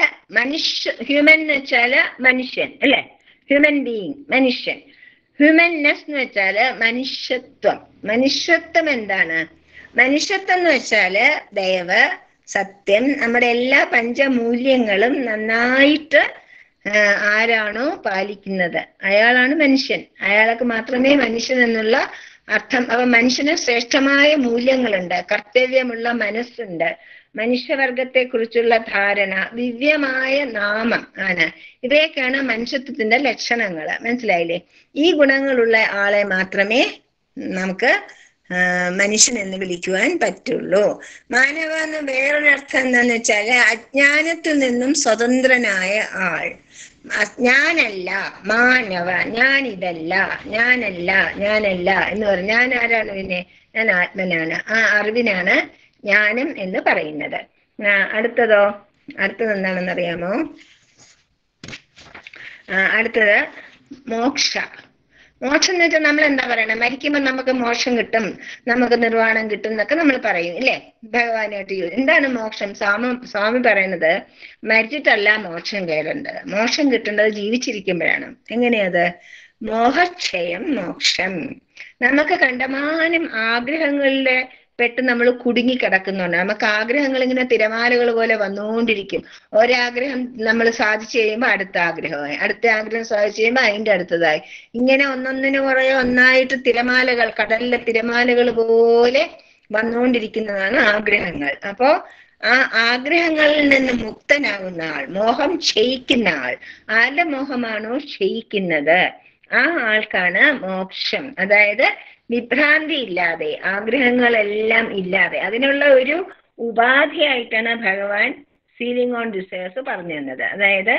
ഹ്യൂമൻ എന്ന് വെച്ചാല് മനുഷ്യൻ അല്ലെ? ഹ്യൂമൻ ബീയിങ്, മനുഷ്യൻ. ഹ്യൂമൻനെസ് എന്ന് വെച്ചാല് മനുഷ്യത്വം. മനുഷ്യത്വം എന്താണ്? മനുഷ്യത്വം എന്ന് വെച്ചാല് ദയവ്, സത്യം, നമ്മുടെ എല്ലാ പഞ്ചമൂല്യങ്ങളും നന്നായിട്ട് ആരാണോ പാലിക്കുന്നത് അയാളാണ് മനുഷ്യൻ. അയാൾക്ക് മാത്രമേ മനുഷ്യൻ എന്നുള്ള അർത്ഥം. അപ്പൊ മനുഷ്യന് ശ്രേഷ്ഠമായ മൂല്യങ്ങളുണ്ട്, കർത്തവ്യമുള്ള മനസ്സുണ്ട്, മനുഷ്യവർഗത്തെ കുറിച്ചുള്ള ധാരണ, ദിവ്യമായ നാമം ആണ്. ഇവയൊക്കെയാണ് മനുഷ്യത്വത്തിന്റെ ലക്ഷണങ്ങൾ. മനസ്സിലായില്ലേ? ഈ ഗുണങ്ങളുള്ള ആളെ മാത്രമേ നമുക്ക് മനുഷ്യൻ എന്ന് വിളിക്കുവാൻ പറ്റുള്ളൂ. മാനവ എന്ന് വേറൊരർത്ഥം എന്താന്ന് വെച്ചാല് അജ്ഞാനത്തിൽ നിന്നും സ്വതന്ത്രനായ ആൾ. ഞാനല്ല മാനവ, ഞാനിതല്ല, ഞാനല്ല എന്ന് പറഞ്ഞു. ഞാൻ ആരാണ്? പിന്നെ ഞാൻ ആത്മനാണ്. ആ അറിവിനാണ് ജ്ഞാനം എന്ന് പറയുന്നത്. അടുത്തത് എന്താണെന്ന് അറിയാമോ? അടുത്തത് മോക്ഷ. മോക്ഷം എന്ന് വെച്ചാൽ നമ്മൾ എന്താ പറയണേ? മരിക്കുമ്പോൾ നമുക്ക് മോക്ഷം കിട്ടും, നമുക്ക് നിർവ്വാണം കിട്ടും എന്നൊക്കെ നമ്മൾ പറയും ഇല്ലേ? ഭഗവാനായിട്ട് എന്താണ് മോക്ഷം? സ്വാമി പറയുന്നത് മരിച്ചിട്ടല്ല മോക്ഷം കയറേണ്ടത്. മോക്ഷം കിട്ടേണ്ടത് ജീവിച്ചിരിക്കുമ്പോഴാണ്. എങ്ങനെയത്? മോഹക്ഷയം മോക്ഷം. നമുക്ക് കണ്ടമാനം ആഗ്രഹങ്ങളിലെ പെട്ട് നമ്മൾ കുടുങ്ങി കിടക്കുന്നുണ്ട്. നമുക്ക് ആഗ്രഹങ്ങൾ ഇങ്ങനെ തിരമാലകൾ പോലെ വന്നുകൊണ്ടിരിക്കും. ഒരാഗ്രഹം നമ്മൾ സാധിച്ചു കഴിയുമ്പോൾ അടുത്ത ആഗ്രഹമായി, അടുത്ത ആഗ്രഹം സാധിച്ചു കഴിയുമ്പോൾ അതിന്റെ അടുത്തതായി, ഇങ്ങനെ ഒന്നൊന്നിന് പുറകെ ഒന്നായിട്ട് തിരമാലകൾ, കടലിലെ തിരമാലകൾ പോലെ വന്നുകൊണ്ടിരിക്കുന്നതാണ് ആഗ്രഹങ്ങൾ. അപ്പോ ആ ആഗ്രഹങ്ങളിൽ നിന്ന് മുക്തനാകുന്ന ആൾ, മോഹം ക്ഷയിക്കുന്ന ആൾ, ആരുടെ മോഹമാണോ ക്ഷയിക്കുന്നത് ആ ആൾക്കാണ് മോക്ഷം. അതായത് വിഭ്രാന്തി ഇല്ലാതെ, ആഗ്രഹങ്ങളെല്ലാം ഇല്ലാതെ. അതിനുള്ള ഒരു ഉപാധിയായിട്ടാണ് ഭഗവാൻ സീലിംഗ് ഓൺ ഡിസയേഴ്സ് പറഞ്ഞു തന്നത്. അതായത്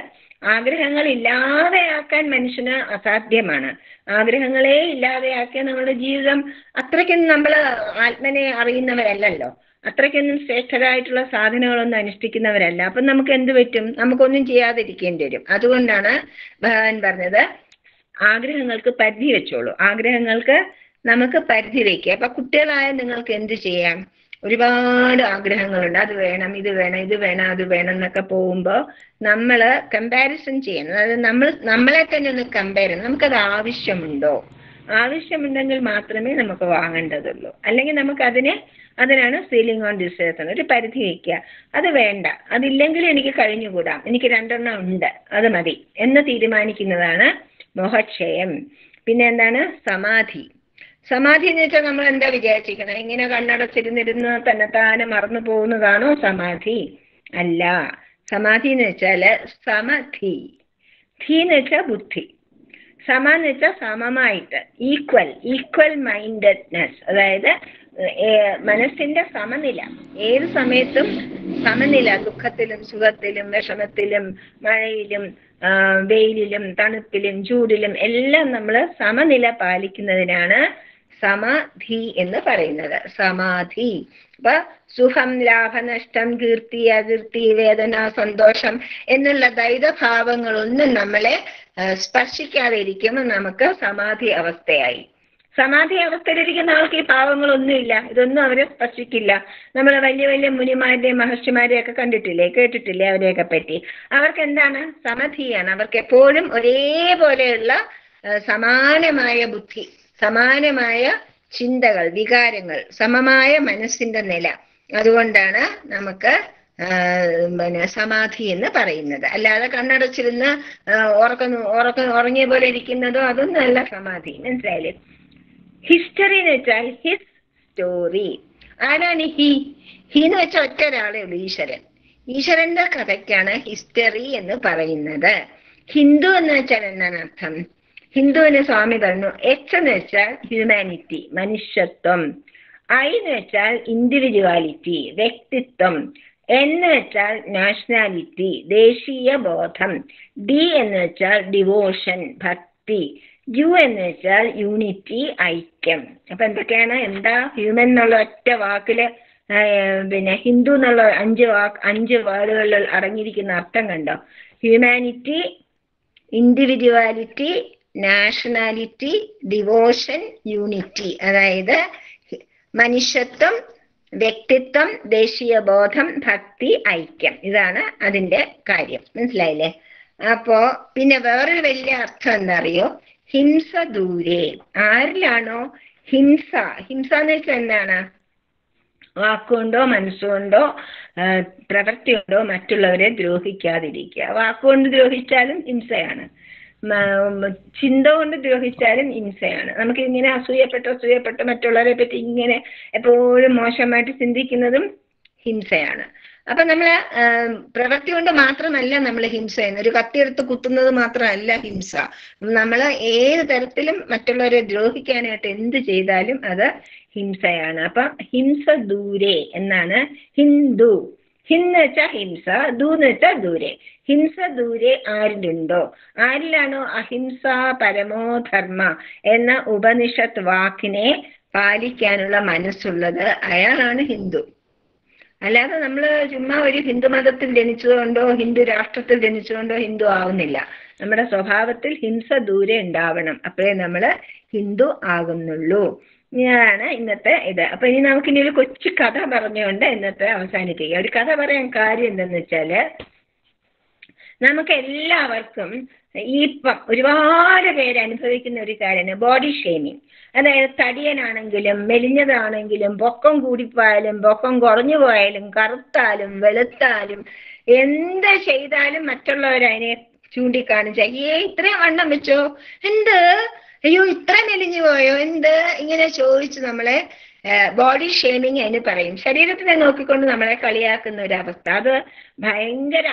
ആഗ്രഹങ്ങൾ ഇല്ലാതെയാക്കാൻ മനുഷ്യന് അസാധ്യമാണ്. ആഗ്രഹങ്ങളെ ഇല്ലാതെയാക്കിയ നമ്മുടെ ജീവിതം അത്രയ്ക്കൊന്നും നമ്മൾ ആത്മനെ അറിയുന്നവരല്ലല്ലോ, അത്രയ്ക്കൊന്നും ശ്രേഷ്ഠരായിട്ടുള്ള സാധനങ്ങളൊന്നും അനുഷ്ഠിക്കുന്നവരല്ല. അപ്പം നമുക്ക് എന്ത് പറ്റും? നമുക്കൊന്നും ചെയ്യാതിരിക്കേണ്ടി വരും. അതുകൊണ്ടാണ് ഭഗവാൻ പറഞ്ഞത് ആഗ്രഹങ്ങൾക്ക് പരിധി വെച്ചോളൂ. ആഗ്രഹങ്ങൾക്ക് നമുക്ക് പരിധി വയ്ക്കുക. അപ്പൊ കുട്ടികളായ നിങ്ങൾക്ക് എന്ത് ചെയ്യാം? ഒരുപാട് ആഗ്രഹങ്ങളുണ്ട്, അത് വേണം, ഇത് വേണം, ഇത് വേണം, അത് വേണം എന്നൊക്കെ പോകുമ്പോൾ നമ്മള് കമ്പാരിസൺ ചെയ്യണം. അതായത് നമ്മളെ തന്നെ ഒന്ന് കമ്പയർ ചെയ്യണം. നമുക്കത് ആവശ്യമുണ്ടോ? ആവശ്യമുണ്ടെങ്കിൽ മാത്രമേ നമുക്ക് വാങ്ങേണ്ടതുള്ളൂ. അല്ലെങ്കിൽ നമുക്ക് അതിനാണ് സീലിംഗ് ഓൺ ഡിസയേഴ്സ്. ഒരു പരിധി വയ്ക്കുക. അത് വേണ്ട, അതില്ലെങ്കിൽ എനിക്ക് കഴിഞ്ഞുകൂടാം, എനിക്ക് 2 ഉണ്ട്, അത് മതി എന്ന് തീരുമാനിക്കുന്നതാണ് മോഹക്ഷയം. പിന്നെ എന്താണ്? സമാധി. സമാധി എന്ന് വെച്ചാൽ നമ്മൾ എന്താ വിചാരിച്ചിരിക്കണം? ഇങ്ങനെ കണ്ണടച്ചിരുന്നിരുന്ന് തന്നെത്താനെ മറന്നു പോകുന്നതാണോ സമാധി? അല്ല. സമാധി എന്ന് വെച്ചാല് സമധി. ധി എന്ന് വെച്ചാൽ ബുദ്ധി, സമ എന്ന് വെച്ചാൽ സമമായിട്ട്, ഈക്വൽ മൈൻഡഡ്നെസ്. അതായത് മനസ്സിന്റെ സമനില, ഏത് സമയത്തും സമനില, ദുഃഖത്തിലും സുഖത്തിലും വിഷമത്തിലും മഴയിലും വെയിലിലും തണുപ്പിലും ചൂടിലും എല്ലാം നമ്മൾ സമനില പാലിക്കുന്നതിനാണ് സമാധി എന്ന് പറയുന്നത്. സമാധി. അപ്പൊ സുഖം, ലാഭനഷ്ടം, കീർത്തി, അകീർത്തി, വേദന, സന്തോഷം എന്നുള്ള ദ്വൈതഭാവങ്ങളൊന്നും നമ്മളെ സ്പർശിക്കാതെ ഇരിക്കുമ്പോൾ നമുക്ക് സമാധി അവസ്ഥയായി. സമാധി അവസ്ഥയിലിരിക്കുന്ന ആൾക്ക് ഈ പാവങ്ങളൊന്നുമില്ല, ഇതൊന്നും അവരെ സ്പർശിക്കില്ല. നമ്മൾ വലിയ വലിയ മുനിമാരുടെയും മഹർഷിമാരെയും ഒക്കെ കണ്ടിട്ടില്ലേ, കേട്ടിട്ടില്ലേ അവരെയൊക്കെ പറ്റി? അവർക്ക് എന്താണ്? സമധിയാണ്. അവർക്ക് എപ്പോഴും ഒരേപോലെയുള്ള സമാനമായ ബുദ്ധി, സമാനമായ ചിന്തകൾ, വികാരങ്ങൾ, സമമായ മനസ്സിന്റെ നില. അതുകൊണ്ടാണ് നമുക്ക് സമാധി എന്ന് പറയുന്നത്. അല്ലാതെ കണ്ണടച്ചിരുന്ന് ഉറങ്ങിയ പോലെ ഇരിക്കുന്നതോ അതൊന്നും അല്ല സമാധി. മനസ്സിലായില്ലേ? ഹിസ്റ്ററി എന്ന് വെച്ചാൽ ഹിസ് സ്റ്റോറി. ആരാണ് ഹി എന്ന് വെച്ചാൽ ഒറ്റ ഒരാളേ ഉള്ളൂ, ഈശ്വരൻ. ഈശ്വരന്റെ കഥയ്ക്കാണ് ഹിസ്റ്ററി എന്ന് പറയുന്നത്. ഹിന്ദു എന്ന് വെച്ചാൽ എന്താണ് അർത്ഥം? ഹിന്ദുവിന് സ്വാമി പറഞ്ഞു, എച്ച് എന്ന് വെച്ചാൽ ഹ്യൂമാനിറ്റി, മനുഷ്യത്വം. ഐ എന്ന് വെച്ചാൽ ഇൻഡിവിജ്വാലിറ്റി, വ്യക്തിത്വം. എന്ന് വെച്ചാൽ നാഷണാലിറ്റി, ദേശീയ ബോധം. ഡി എന്ന് വെച്ചാൽ ഡിവോഷൻ, ഭക്തി. യു എന്ന് വെച്ചാൽ യൂണിറ്റി, ഐക്യം. അപ്പൊ എന്തൊക്കെയാണ്? എന്താ ഹ്യൂമൻ എന്നുള്ള ഒറ്റ വാക്കില് പിന്നെ ഹിന്ദു എന്നുള്ള 5 വേർഡുകളിൽ അടങ്ങിയിരിക്കുന്ന അർത്ഥം കണ്ടോ? Humanity, individuality, nationality, devotion, unity. അതായത് മനുഷ്യത്വം, വ്യക്തിത്വം, ദേശീയ ബോധം, ഭക്തി, ഐക്യം. ഇതാണ് അതിന്റെ കാര്യം. മനസ്സിലായില്ലേ? അപ്പോ പിന്നെ വേറൊരു വലിയ അർത്ഥം എന്താ അറിയോ? ഹിംസ ദൂരെ. ആരിലാണോ ഹിംസ? ഹിംസ എന്ന് വെച്ചാൽ എന്താണ്? വാക്കുകൊണ്ടോ മനസ്സുകൊണ്ടോ പ്രവൃത്തി കൊണ്ടോ മറ്റുള്ളവരെ ദ്രോഹിക്കാതിരിക്കുക. വാക്കുകൊണ്ട് ദ്രോഹിച്ചാലും ഹിംസയാണ്, ചിന്ത കൊണ്ട് ദ്രോഹിച്ചാലും ഹിംസയാണ്. നമുക്ക് ഇങ്ങനെ അസൂയപ്പെട്ട് മറ്റുള്ളവരെ പറ്റി ഇങ്ങനെ എപ്പോഴും മോശമായിട്ട് ചിന്തിക്കുന്നതും ഹിംസയാണ്. അപ്പൊ നമ്മള് പ്രവൃത്തി കൊണ്ട് മാത്രമല്ല നമ്മൾ ഹിംസ ചെയ്യുന്നത്. ഒരു കത്തിയെടുത്ത് കുത്തുന്നത് മാത്രമല്ല ഹിംസ. നമ്മൾ ഏത് തരത്തിലും മറ്റുള്ളവരെ ദ്രോഹിക്കാനായിട്ട് എന്ത് ചെയ്താലും അത് ഹിംസയാണ്. അപ്പൊ ഹിംസ ദൂരെ എന്നാണ് ഹിന്ദു. ഹിന്ന് വെച്ചാൽ ഹിംസ, ദൂ എന്ന് വെച്ചാൽ ദൂരെ. ഹിംസ ദൂരെ ആരിലുണ്ടോ, ആരിലാണോ അഹിംസ പരമോ ധർമ്മ എന്ന ഉപനിഷത്ത് വാക്കിനെ പാലിക്കാനുള്ള മനസ്സുള്ളത്, അയാളാണ് ഹിന്ദു. അല്ലാതെ നമ്മൾ ചുമ്മാ ഒരു ഹിന്ദു മതത്തിൽ ജനിച്ചതുകൊണ്ടോ ഹിന്ദു രാഷ്ട്രത്തിൽ ജനിച്ചതുകൊണ്ടോ ഹിന്ദു ആവുന്നില്ല. നമ്മുടെ സ്വഭാവത്തിൽ ഹിംസ ദൂരെ ഉണ്ടാവണം, അപ്പോഴേ നമ്മൾ ഹിന്ദു ആകുന്നുള്ളൂ. ഇതാണ് ഇന്നത്തെ ഇത്. അപ്പൊ ഇനി നമുക്കിനി ഒരു കൊച്ചു കഥ പറഞ്ഞുകൊണ്ട് ഇന്നത്തെ അവസാനിപ്പിക്കുക. ഒരു കഥ പറയാൻ കാര്യം എന്തെന്ന് വെച്ചാല്, നമുക്ക് എല്ലാവർക്കും ഇപ്പം ഒരുപാട് പേര് അനുഭവിക്കുന്ന ഒരു കാര്യമാണ് ബോഡി ഷെയ്മിങ്. അതായത് തടിയനാണെങ്കിലും മെലിഞ്ഞതാണെങ്കിലും പൊക്കം കൂടിപ്പോയാലും പൊക്കം കുറഞ്ഞു പോയാലും കറുത്താലും വെളുത്താലും എന്ത് ചെയ്താലും മറ്റുള്ളവരതിനെ ചൂണ്ടിക്കാണിച്ച ഇത്രയും വണ്ണം വെച്ചോ, എന്ത്, അയ്യോ ഇത്ര മെലിഞ്ഞു പോയോ, എന്ത്, ഇങ്ങനെ ചോദിച്ച് നമ്മളെ ബോഡി ഷെയ്മിങ് അതിന് പറയും. ശരീരത്തിനെ നോക്കിക്കൊണ്ട് നമ്മളെ കളിയാക്കുന്ന ഒരു അവസ്ഥ.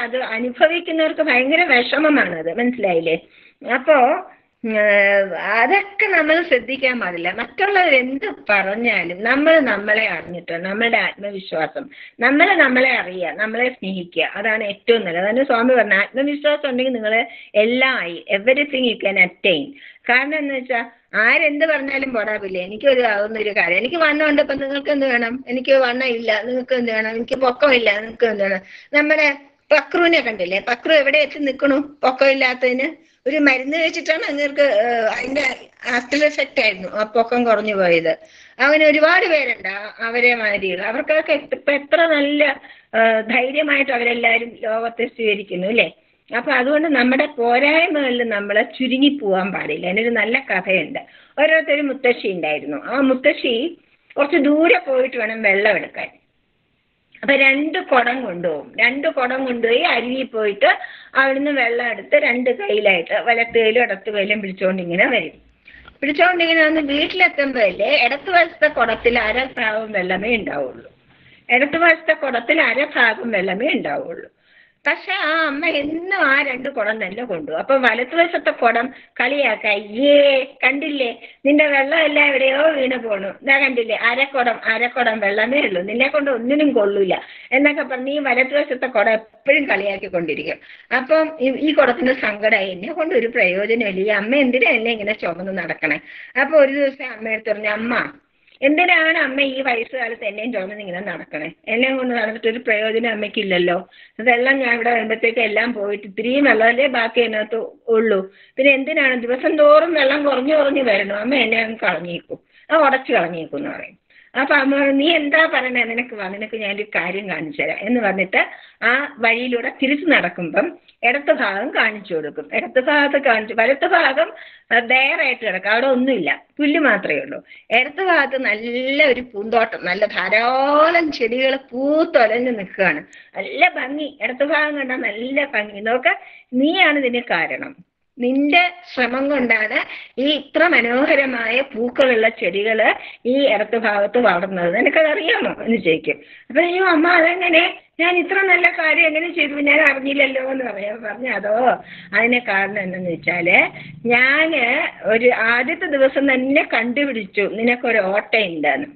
അത് അനുഭവിക്കുന്നവർക്ക് ഭയങ്കര വിഷമമാണത്. മനസ്സിലായില്ലേ? അപ്പോ അതൊക്കെ നമ്മൾ ശ്രദ്ധിക്കാൻ പാടില്ല. മറ്റുള്ളവർ എന്ത് പറഞ്ഞാലും നമ്മൾ നമ്മളെ അറിഞ്ഞിട്ട് നമ്മളുടെ ആത്മവിശ്വാസം, നമ്മളെ അറിയുക, നമ്മളെ സ്നേഹിക്കുക, അതാണ് ഏറ്റവും നല്ലത്. അതിന് സ്വാമി പറഞ്ഞ ആത്മവിശ്വാസം ഉണ്ടെങ്കിൽ നിങ്ങൾ എല്ലാം ആയി, എവരിത്തിങ് യു ക്യാൻ അറ്റൈൻ. കാരണം എന്ന് വെച്ചാൽ ആരെന്ത് പറഞ്ഞാലും പോടാവില്ലേ, എനിക്കൊരു ആവുന്നൊരു കാര്യം, എനിക്ക് വണ്ണം ഉണ്ട്, ഇപ്പൊ നിങ്ങൾക്ക് എന്ത് വേണം, എനിക്ക് വണ്ണം ഇല്ല, നിങ്ങൾക്ക് എന്ത് വേണം, എനിക്ക് പൊക്കമില്ല, നിങ്ങൾക്ക് എന്ത് വേണം. നമ്മുടെ പക്രുവിനെ കണ്ടില്ലേ? പക്രു എവിടെ എത്തി നിൽക്കണു? പൊക്കമില്ലാത്തതിന് ഒരു മരുന്ന് കഴിച്ചിട്ടാണ് നിങ്ങൾക്ക് അതിന്റെ ആഫ്റ്റർ എഫക്റ്റ് ആയിരുന്നു ആ പൊക്കം കുറഞ്ഞു പോയത്. അങ്ങനെ ഒരുപാട് പേരുണ്ട് അവരെ മാതിരികൾ. അവർക്കൊക്കെ ഇപ്പൊ എത്ര നല്ല ധൈര്യമായിട്ട് അവരെല്ലാരും ലോകത്തെ സ്വീകരിക്കുന്നു അല്ലേ? അപ്പൊ അതുകൊണ്ട് നമ്മുടെ പോരായ്മകളിൽ നമ്മളെ ചുരുങ്ങി പോവാൻ പാടില്ല. അതിനൊരു നല്ല കഥയുണ്ട്. ഓരോരുത്തരും മുത്തശ്ശി ഉണ്ടായിരുന്നു. ആ മുത്തശ്ശി കുറച്ച് ദൂരെ പോയിട്ട് വേണം വെള്ളം എടുക്കാൻ. അപ്പൊ 2 കുടം കൊണ്ടുപോകും. 2 കുടം കൊണ്ടുപോയി അരുവിയിൽ പോയിട്ട് അവിടുന്ന് വെള്ളം എടുത്ത് 2 കൈയിലായിട്ട് വലത്ത് കൈയിലും ഇടത്ത് കൈയിലും പിടിച്ചോണ്ടിങ്ങനെ വരും. വന്ന് വീട്ടിലെത്തുമ്പോഴല്ലേ ഇടത്ത് വശത്തെ കുടത്തിൽ അരഭാഗം വെള്ളമേ ഉണ്ടാവുള്ളൂ. ഇടത്ത് വശത്തെ കുടത്തിൽ അരഭാഗം വെള്ളമേ ഉണ്ടാവുള്ളൂ. പക്ഷെ ആ അമ്മ എന്നും ആ 2 കുടം തന്നെ കൊണ്ടുപോകും. അപ്പൊ വലത്തുവശത്തെ കുടം കളിയാക്ക, കണ്ടില്ലേ നിന്റെ വെള്ളം എല്ലാം എവിടെയോ വീണ് പോണു, എന്താ കണ്ടില്ലേ, അരക്കുടം വെള്ളമേ ഉള്ളൂ, നിന്നെ കൊണ്ട് ഒന്നിനും കൊള്ളൂല എന്നൊക്കെ പറഞ്ഞ് ഈ വലത്തുവശത്തെ കുടം എപ്പോഴും കളിയാക്കിക്കൊണ്ടിരിക്കും. അപ്പം ഈ കുടത്തിന് സങ്കടമായി, എന്നെ കൊണ്ട് ഒരു പ്രയോജനമില്ല, ഈ അമ്മ എന്തിനാ എന്നെ ഇങ്ങനെ ചുമന്ന് നടക്കണേ. അപ്പൊ ഒരു ദിവസം അമ്മ എടുത്ത് പറഞ്ഞു, അമ്മ എന്തിനാണ് അമ്മ ഈ വയസ്സുകാലത്ത് എന്നെയും ചുമന്ന് ഇങ്ങനെ നടക്കണേ, എന്നെ കൊണ്ട് നടന്നിട്ട് ഒരു പ്രയോജനം അമ്മയ്ക്കില്ലല്ലോ. അതെല്ലാം ഞാൻ ഇവിടെ വരുമ്പോഴത്തേക്ക് എല്ലാം പോയിട്ട് ഇത്രയും വെള്ളമല്ലേ ബാക്കി അതിനകത്ത് ഉള്ളൂ, പിന്നെ എന്തിനാണ് ദിവസം തോറും വെള്ളം കുറഞ്ഞു വരണം, അമ്മ എന്നെ അങ്ങ് കളഞ്ഞേക്കും, ഉടച്ചു കളഞ്ഞേക്കും എന്ന് പറയും. അപ്പൊ അമ്മ, നീ എന്താ പറയണേ, നിനക്ക് ഞാനൊരു കാര്യം കാണിച്ചു തരാം എന്ന് പറഞ്ഞിട്ട് ആ വഴിയിലൂടെ തിരിച്ചു നടക്കുമ്പം ഇടത്ത് ഭാഗം കാണിച്ചു കൊടുക്കും. ഇടത്ത് ഭാഗത്ത് കാണിച്ചു, വലത്ത് ഭാഗം ഡയറായിട്ട് കിടക്കും, അവിടെ ഒന്നുമില്ല, പുല്ല് മാത്രമേ ഉള്ളൂ. ഇടത്ത് ഭാഗത്ത് നല്ല ഒരു പൂന്തോട്ടം, നല്ല ധാരാളം ചെടികൾ പൂത്തൊലഞ്ഞു നിൽക്കുകയാണ്, നല്ല ഭംഗി. ഇടത്ത് ഭാഗം കണ്ടാൽ നല്ല ഭംഗി. നോക്ക, നീയാണ് ഇതിന് കാരണം, നിന്റെ ശ്രമം കൊണ്ടാണ് ഈ ഇത്ര മനോഹരമായ പൂക്കളുള്ള ചെടികള് ഈ ഇടത്ത് ഭാഗത്ത് വളർന്നത്, നിനക്കതറിയാമോ എന്ന് ചോദിക്കും. അപ്പൊ അയ്യോ അമ്മ, അതെങ്ങനെ, ഞാൻ ഇത്ര നല്ല കാര്യം എങ്ങനെ ചെയ്തു, ഞാൻ അറിഞ്ഞില്ലല്ലോ എന്ന് പറഞ്ഞു. അതോ അതിന് കാരണം എന്തെന്ന് വെച്ചാല്, ഞാന് ഒരു ആദ്യത്തെ ദിവസം തന്നെ കണ്ടുപിടിച്ചു നിനക്കൊരു ഓട്ടയുണ്ടെന്ന്.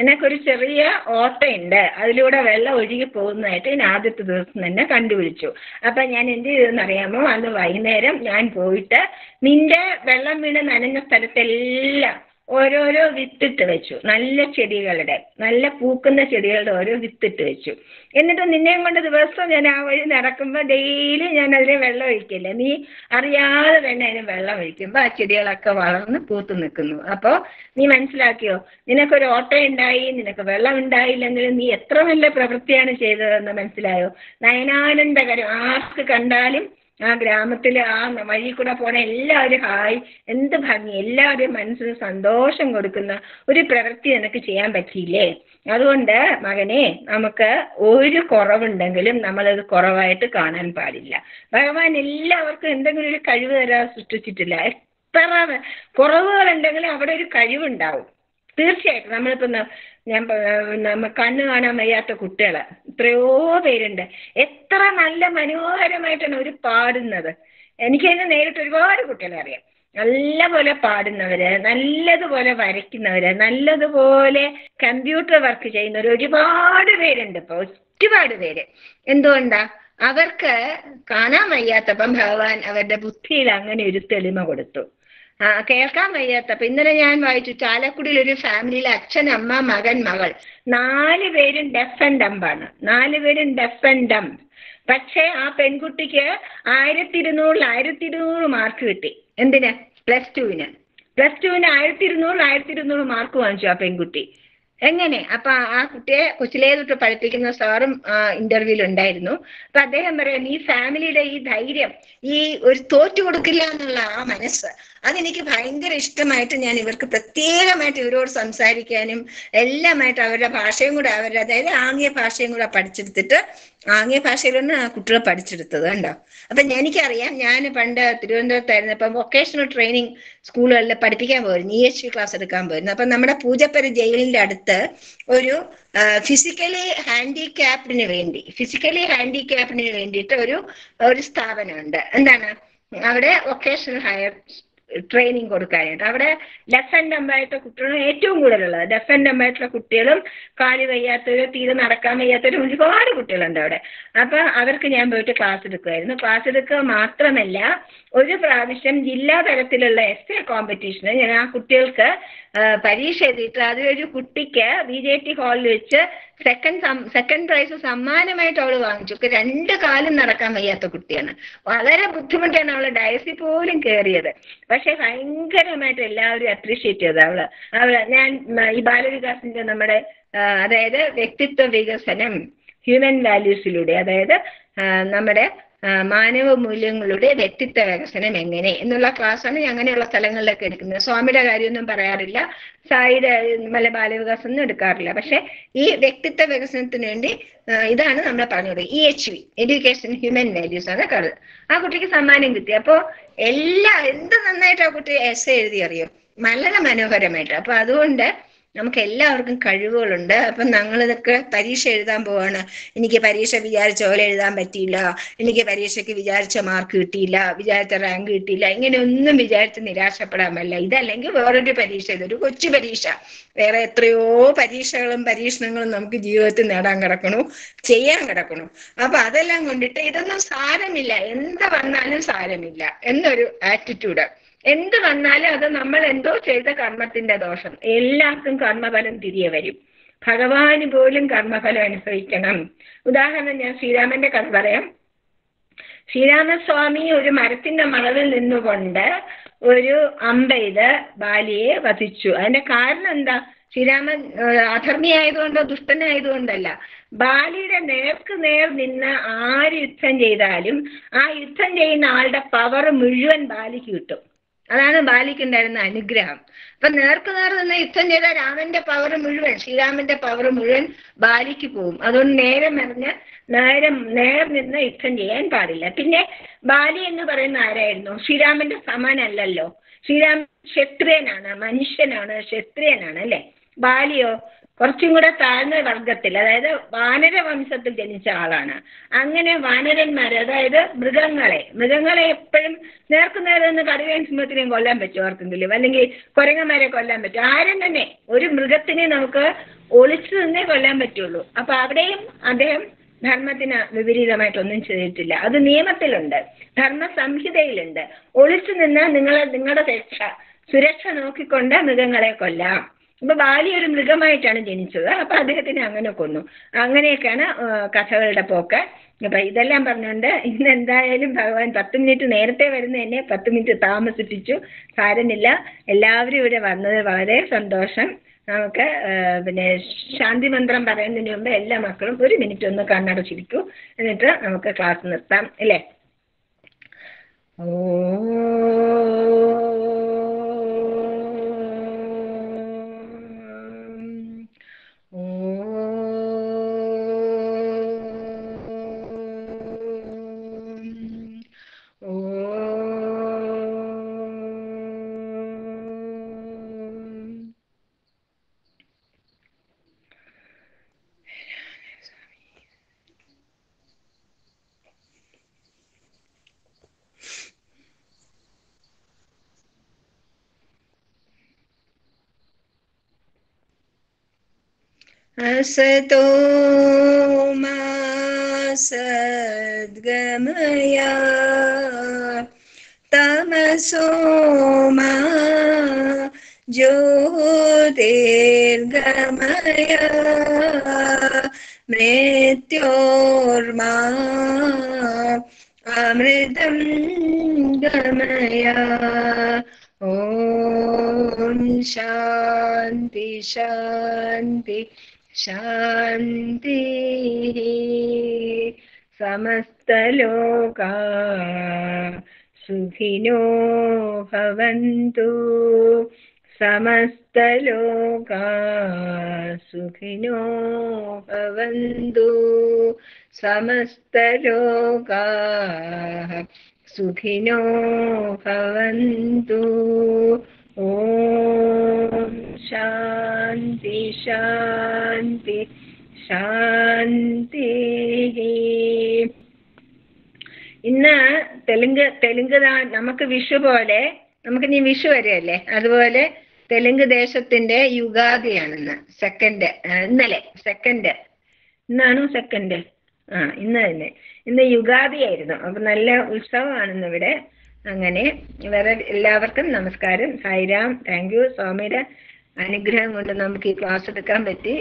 എനിക്കൊരു ചെറിയ ഓട്ടയുണ്ട്, അതിലൂടെ വെള്ളം ഒഴുകി പോകുന്നതായിട്ട് ഞാൻ ആദ്യത്തെ ദിവസം തന്നെ കണ്ടുപിടിച്ചു. അപ്പൊ ഞാൻ എന്ത് ചെയ്തെന്നറിയാമോ, അന്ന് വൈകുന്നേരം ഞാൻ പോയിട്ട് നിന്റെ വെള്ളം വീണ് നനഞ്ഞ സ്ഥലത്തെല്ലാം ഓരോരോ വിത്തിട്ട് വെച്ചു. നല്ല ചെടികളുടെ, നല്ല പൂക്കുന്ന ചെടികളുടെ ഓരോ വിത്തിട്ട് വെച്ചു. എന്നിട്ട് നിന്നെയും കൊണ്ട് ദിവസം ഞാൻ ആ വഴി നടക്കുമ്പോൾ ഡെയിലി ഞാൻ അതിനെ വെള്ളം ഒഴിക്കില്ല. നീ അറിയാതെ തന്നെ അതിന് വെള്ളം ഒഴിക്കുമ്പോൾ ആ ചെടികളൊക്കെ വളർന്ന് പൂത്ത് നിൽക്കുന്നു. അപ്പോൾ നീ മനസ്സിലാക്കിയോ, നിനക്കൊരു ഓട്ടം ഉണ്ടായി, നിനക്ക് വെള്ളം ഉണ്ടായില്ലെങ്കിലും നീ എത്ര നല്ല പ്രവൃത്തിയാണ് ചെയ്തതെന്ന് മനസ്സിലായോ? നയനാനന്ദകരം. ആർക്ക് കണ്ടാലും ആ ഗ്രാമത്തിൽ ആ വഴി കൂടെ പോണ എല്ലാവരും ഹായ്, എന്ത് ഭംഗി, എല്ലാവരുടെയും മനസ്സിന് സന്തോഷം കൊടുക്കുന്ന ഒരു പ്രവൃത്തി നിനക്ക് ചെയ്യാൻ പറ്റിയില്ലേ? അതുകൊണ്ട് മകനെ, നമുക്ക് ഒരു കുറവുണ്ടെങ്കിലും നമ്മളത് കുറവായിട്ട് കാണാൻ പാടില്ല. ഭഗവാൻ എല്ലാവർക്കും എന്തെങ്കിലും ഒരു കഴിവ് തരാൻ സൃഷ്ടിച്ചിട്ടില്ല. എത്ര കുറവുകളുണ്ടെങ്കിലും അവിടെ ഒരു കഴിവുണ്ടാവും തീർച്ചയായിട്ടും. നമ്മളിപ്പോ കണ്ണ് കാണാൻ വയ്യാത്ത കുട്ടികൾ എത്രയോ പേരുണ്ട്. എത്ര നല്ല മനോഹരമായിട്ടാണ് അവർ പാടുന്നത്. എനിക്കതിന് നേരിട്ട് ഒരുപാട് കുട്ടികളെ അറിയാം. നല്ലപോലെ പാടുന്നവര്, നല്ലതുപോലെ വരയ്ക്കുന്നവര്, നല്ലതുപോലെ കമ്പ്യൂട്ടർ വർക്ക് ചെയ്യുന്നവർ ഒരുപാട് പേരുണ്ട് ഇപ്പൊ, ഒരുപാട് പേര്. എന്തുകൊണ്ടാ? അവർക്ക് കാണാൻ വയ്യാത്തപ്പം ഭഗവാൻ അവരുടെ ബുദ്ധിയിൽ അങ്ങനെ ഒരു തെളിമ കൊടുത്തു. കേൾക്കാൻ വയ്യാത്തപ്പോ ഇന്നലെ ഞാൻ വായിച്ചു, ചാലക്കുടിയിൽ ഒരു ഫാമിലിയിൽ അച്ഛൻ, അമ്മ, മകൻ, മകൾ 4 പേരും ഡെഫ് ആൻഡ് ഡംബാണ്. 4 പേരും ഡെഫ് ആൻഡ് ഡംബ്. പക്ഷെ ആ പെൺകുട്ടിക്ക് 1200 മാർക്ക് കിട്ടി. എന്തിന്? +2-ന് 1200 മാർക്ക് വാങ്ങിച്ചു ആ പെൺകുട്ടി. എങ്ങനെ? അപ്പൊ ആ കുട്ടിയെ കൊച്ചിലേ തൊട്ട് പഠിപ്പിക്കുന്ന സാറും ഇന്റർവ്യൂവിൽ ഉണ്ടായിരുന്നു. അപ്പൊ അദ്ദേഹം പറയാം, ഈ ഫാമിലിയുടെ ഈ ധൈര്യം, ഈ ഒരു തോറ്റു കൊടുക്കില്ല എന്നുള്ള ആ മനസ്സ്, അതെനിക്ക് ഭയങ്കര ഇഷ്ടമായിട്ട് ഞാൻ ഇവർക്ക് പ്രത്യേകമായിട്ട് ഇവരോട് സംസാരിക്കാനും എല്ലാമായിട്ട് അവരുടെ ഭാഷയും കൂടെ, അവരുടെ അതായത് ആംഗ്യ ഭാഷയും കൂടെ പഠിച്ചെടുത്തിട്ട്, ആംഗ്യ ഭാഷയിലാണ് ആ കുട്ടികളെ പഠിച്ചെടുത്തത്. കണ്ടോ? അപ്പൊ എനിക്കറിയാം, ഞാൻ പണ്ട് തിരുവനന്തപുരത്തായിരുന്നു. ഇപ്പം വൊക്കേഷണൽ ട്രെയിനിങ് സ്കൂളുകളിൽ പഠിപ്പിക്കാൻ പോയിരുന്നു, EHV ക്ലാസ് എടുക്കാൻ പോയിരുന്നു. അപ്പൊ നമ്മുടെ പൂജപ്പര ജയിലിന്റെ അടുത്ത് ഒരു ഫിസിക്കലി ഹാൻഡിക്യാപ്ഡിന് വേണ്ടിയിട്ട് ഒരു സ്ഥാപനമുണ്ട്. എന്താണ്? അവിടെ വൊക്കേഷണൽ ഹയർ ട്രെയിനിങ് കൊടുക്കാനായിട്ട്. അവിടെ ഡെഫ് ആൻഡ് ഡംബ് ആയിട്ടുള്ള കുട്ടികളും ഏറ്റവും കൂടുതലുള്ളത്. ഡെഫ് ആൻഡ് ഡംബ് ആയിട്ടുള്ള കുട്ടികളും കാല് വയ്യാത്തവരും തീരെ നടക്കാൻ വയ്യാത്തവരും ഒരുപാട് കുട്ടികളുണ്ട് അവിടെ. അപ്പൊ അവർക്ക് ഞാൻ പോയിട്ട് ക്ലാസ് എടുക്കുമായിരുന്നു. ക്ലാസ് എടുക്കുക മാത്രമല്ല, ഒരു പ്രാവശ്യം ജില്ലാ തലത്തിലുള്ള എസ്സേ കോമ്പറ്റീഷന് ഞാൻ ആ കുട്ടികൾക്ക് പരീക്ഷ എഴുതിയിട്ട് അതിലൊരു കുട്ടിക്ക് VJT ഹാളിൽ വെച്ച് സെക്കൻഡ് പ്രൈസ് സമ്മാനമായിട്ട് അവള് വാങ്ങിച്ചു. 2 കാലും നടക്കാൻ വയ്യാത്ത കുട്ടിയാണ്. വളരെ ബുദ്ധിമുട്ടാണ് അവള് ഡയസിൽ പോലും കയറിയത്. പക്ഷെ ഭയങ്കരമായിട്ട് എല്ലാവരും അപ്രീഷിയേറ്റ് ചെയ്തു അവള്. ഞാൻ ഈ ബാലവികാസിന്റെ നമ്മുടെ അതായത് വ്യക്തിത്വ വികസനം, ഹ്യൂമൻ വാല്യൂസിലൂടെ, അതായത് നമ്മുടെ മാനവ മൂല്യങ്ങളുടെ വ്യക്തിത്വ വികസനം എങ്ങനെ എന്നുള്ള ക്ലാസ്സാണ് ഞാൻ അങ്ങനെയുള്ള സ്ഥലങ്ങളിലൊക്കെ എടുക്കുന്നത്. സ്വാമിയുടെ കാര്യമൊന്നും പറയാറില്ല, സായിയുടെ ബാലവികാസം ഒന്നും എടുക്കാറില്ല. പക്ഷെ ഈ വ്യക്തിത്വ വികസനത്തിന് വേണ്ടി ഇതാണ് നമ്മൾ പറഞ്ഞു കൊടുക്കുക. EHV, എഡ്യൂക്കേഷൻ ഹ്യൂമൻ വാല്യൂസ് ആണ് കഥ. ആ കുട്ടിക്ക് സമ്മാനം കിട്ടി. അപ്പോ എന്ത് നന്നായിട്ട് ആ കുട്ടി എസ്സേ എഴുതി അറിയോ, വളരെ മനോഹരമായിട്ട്. അപ്പൊ അതുകൊണ്ട് നമുക്ക് എല്ലാവർക്കും കഴിവുകളുണ്ട്. അപ്പം ഞങ്ങളിതൊക്കെ പരീക്ഷ എഴുതാൻ പോവാണ്. എനിക്ക് പരീക്ഷ വിചാരിച്ച പോലെ എഴുതാൻ പറ്റിയില്ല, എനിക്ക് പരീക്ഷയ്ക്ക് വിചാരിച്ച മാർക്ക് കിട്ടിയില്ല, വിചാരിച്ച റാങ്ക് കിട്ടിയില്ല, ഇങ്ങനെയൊന്നും വിചാരിച്ച് നിരാശപ്പെടാൻ പറ്റില്ല. ഇതല്ലെങ്കിൽ വേറൊരു പരീക്ഷ, ഇതൊരു കൊച്ചു പരീക്ഷ. വേറെ എത്രയോ പരീക്ഷകളും പരീക്ഷണങ്ങളും നമുക്ക് ജീവിതത്തിൽ നേടാൻ കിടക്കണു, ചെയ്യാൻ കിടക്കണു. അപ്പൊ അതെല്ലാം കൊണ്ടിട്ട് ഇതൊന്നും സാരമില്ല, എന്ത് വന്നാലും സാരമില്ല എന്നൊരു ആറ്റിറ്റ്യൂഡ്. എന്ത് വന്നാലും അത് നമ്മൾ എന്തോ ചെയ്ത കർമ്മത്തിന്റെ ദോഷം. എല്ലാവർക്കും കർമ്മഫലം തിരികെ വരും. ഭഗവാന് പോലും കർമ്മഫലം അനുഭവിക്കണം. ഉദാഹരണം, ഞാൻ ശ്രീരാമന്റെ കഥ പറയാം. ശ്രീരാമസ്വാമി ഒരു മരത്തിന്റെ മറവിൽ നിന്നുകൊണ്ട് ഒരു അമ്പെയ്ത് ബാലിയെ വധിച്ചു. അതിന്റെ കാരണം എന്താ? ശ്രീരാമൻ അധർമ്മിയായതുകൊണ്ടോ ദുഷ്ടനായതുകൊണ്ടല്ല. ബാലിയുടെ നേർക്ക് നേർ നിന്ന് ആര് യുദ്ധം ചെയ്താലും ആ യുദ്ധം ചെയ്യുന്ന ആളുടെ പവർ മുഴുവൻ ബാലിക്ക് കിട്ടും. അതാണ് ബാലിക്കുണ്ടായിരുന്ന അനുഗ്രഹം. അപ്പൊ നേർക്ക് നേർ നിന്ന് യുദ്ധം ചെയ്ത രാമന്റെ പവർ മുഴുവൻ, ശ്രീരാമന്റെ പവർ മുഴുവൻ ബാലിക്ക് പോകും. അതുകൊണ്ട് നേർ നിന്ന് യുദ്ധം ചെയ്യാൻ പാടില്ല. പിന്നെ ബാലി എന്ന് പറയുന്ന ആരായിരുന്നു? ശ്രീരാമന്റെ സമാനല്ലല്ലോ. ശ്രീരാമൻ ക്ഷത്രിയനാണ്, മനുഷ്യനാണ്, ക്ഷത്രിയനാണ് അല്ലെ. ബാലിയോ കുറച്ചും കൂടെ താഴ്ന്ന വർഗത്തിൽ, അതായത് വാനര വംശത്തിൽ ജനിച്ച ആളാണ്. അങ്ങനെ വാനരന്മാരെ, അതായത് മൃഗങ്ങളെ എപ്പോഴും നേർക്കുനേരെ നിന്ന് കടുവയും സിംഹത്തിനെയും കൊല്ലാൻ പറ്റും ആർക്കെങ്കിലും, അല്ലെങ്കിൽ കുരങ്ങന്മാരെ കൊല്ലാൻ പറ്റും? ആരും തന്നെ ഒരു മൃഗത്തിനെ നമുക്ക് ഒളിച്ചു നിന്നേ കൊല്ലാൻ പറ്റുള്ളൂ. അപ്പൊ അവിടെയും അദ്ദേഹം ധർമ്മത്തിന് വിപരീതമായിട്ടൊന്നും ചെയ്തിട്ടില്ല. അത് നിയമത്തിലുണ്ട്, ധർമ്മ സംഹിതയിലുണ്ട്. ഒളിച്ചു നിന്ന് നിങ്ങളുടെ സുരക്ഷ നോക്കിക്കൊണ്ട് മൃഗങ്ങളെ കൊല്ലാം. അപ്പൊ ബാലി ഒരു മൃഗമായിട്ടാണ് ജനിച്ചത്, അപ്പൊ അദ്ദേഹത്തിനെ അങ്ങനെ കൊന്നു. അങ്ങനെയൊക്കെയാണ് കഥകളുടെ പോക്ക്. അപ്പൊ ഇതെല്ലാം പറഞ്ഞുകൊണ്ട് ഇന്ന് എന്തായാലും ഭഗവാൻ 10 മിനിറ്റ് നേരത്തെ വരുന്നതന്നെ 10 മിനിറ്റ് താമസിപ്പിച്ചു. സാരമില്ല, എല്ലാവരും ഇവിടെ വന്നത് വളരെ സന്തോഷം. നമുക്ക് പിന്നെ ശാന്തി മന്ത്രം പറയുന്നതിന് മുമ്പ് എല്ലാ മക്കളും 1 മിനിറ്റ് ഒന്ന് കണ്ണടച്ചിരിക്കൂ, എന്നിട്ട് നമുക്ക് ക്ലാസ് നിർത്താം അല്ലേ? असतो मा सद्गमय तमसो मा ज्योतिर्गमय मृत्योर्मा अमृतं गमय। ॐ शान्ति शान्ति शान्तिः। समस्तलोका सुखिनो भवन्तु, समस्तलोका सुखिनो भवन्तु, समस्तलोका सुखिनो भवन्तु। ॐ शान्ति शान्ति शान्तिः। ഇന്ന് തെലുങ്ക് നമുക്ക് വിഷു പോലെ, നമുക്ക് ഇനി വിഷു വരെയല്ലേ, അതുപോലെ തെലുങ്ക് ദേശത്തിന്റെ യുഗാദിയാണിന്ന്. ഇന്നലെ സെക്കൻഡ്, ഇന്നാണോ സെക്കൻഡ്? ഇന്ന് തന്നെ, ഇന്ന് യുഗാദിയായിരുന്നു. അപ്പൊ നല്ല ഉത്സവമാണിന്ന് ഇവിടെ. അങ്ങനെ വേറെ എല്ലാവർക്കും നമസ്കാരം. സായിരാം. Thank you. സ്വാമിയുടെ അനുഗ്രഹം കൊണ്ട് നമുക്ക് ഈ ക്ലാസ് എടുക്കാൻ പറ്റി.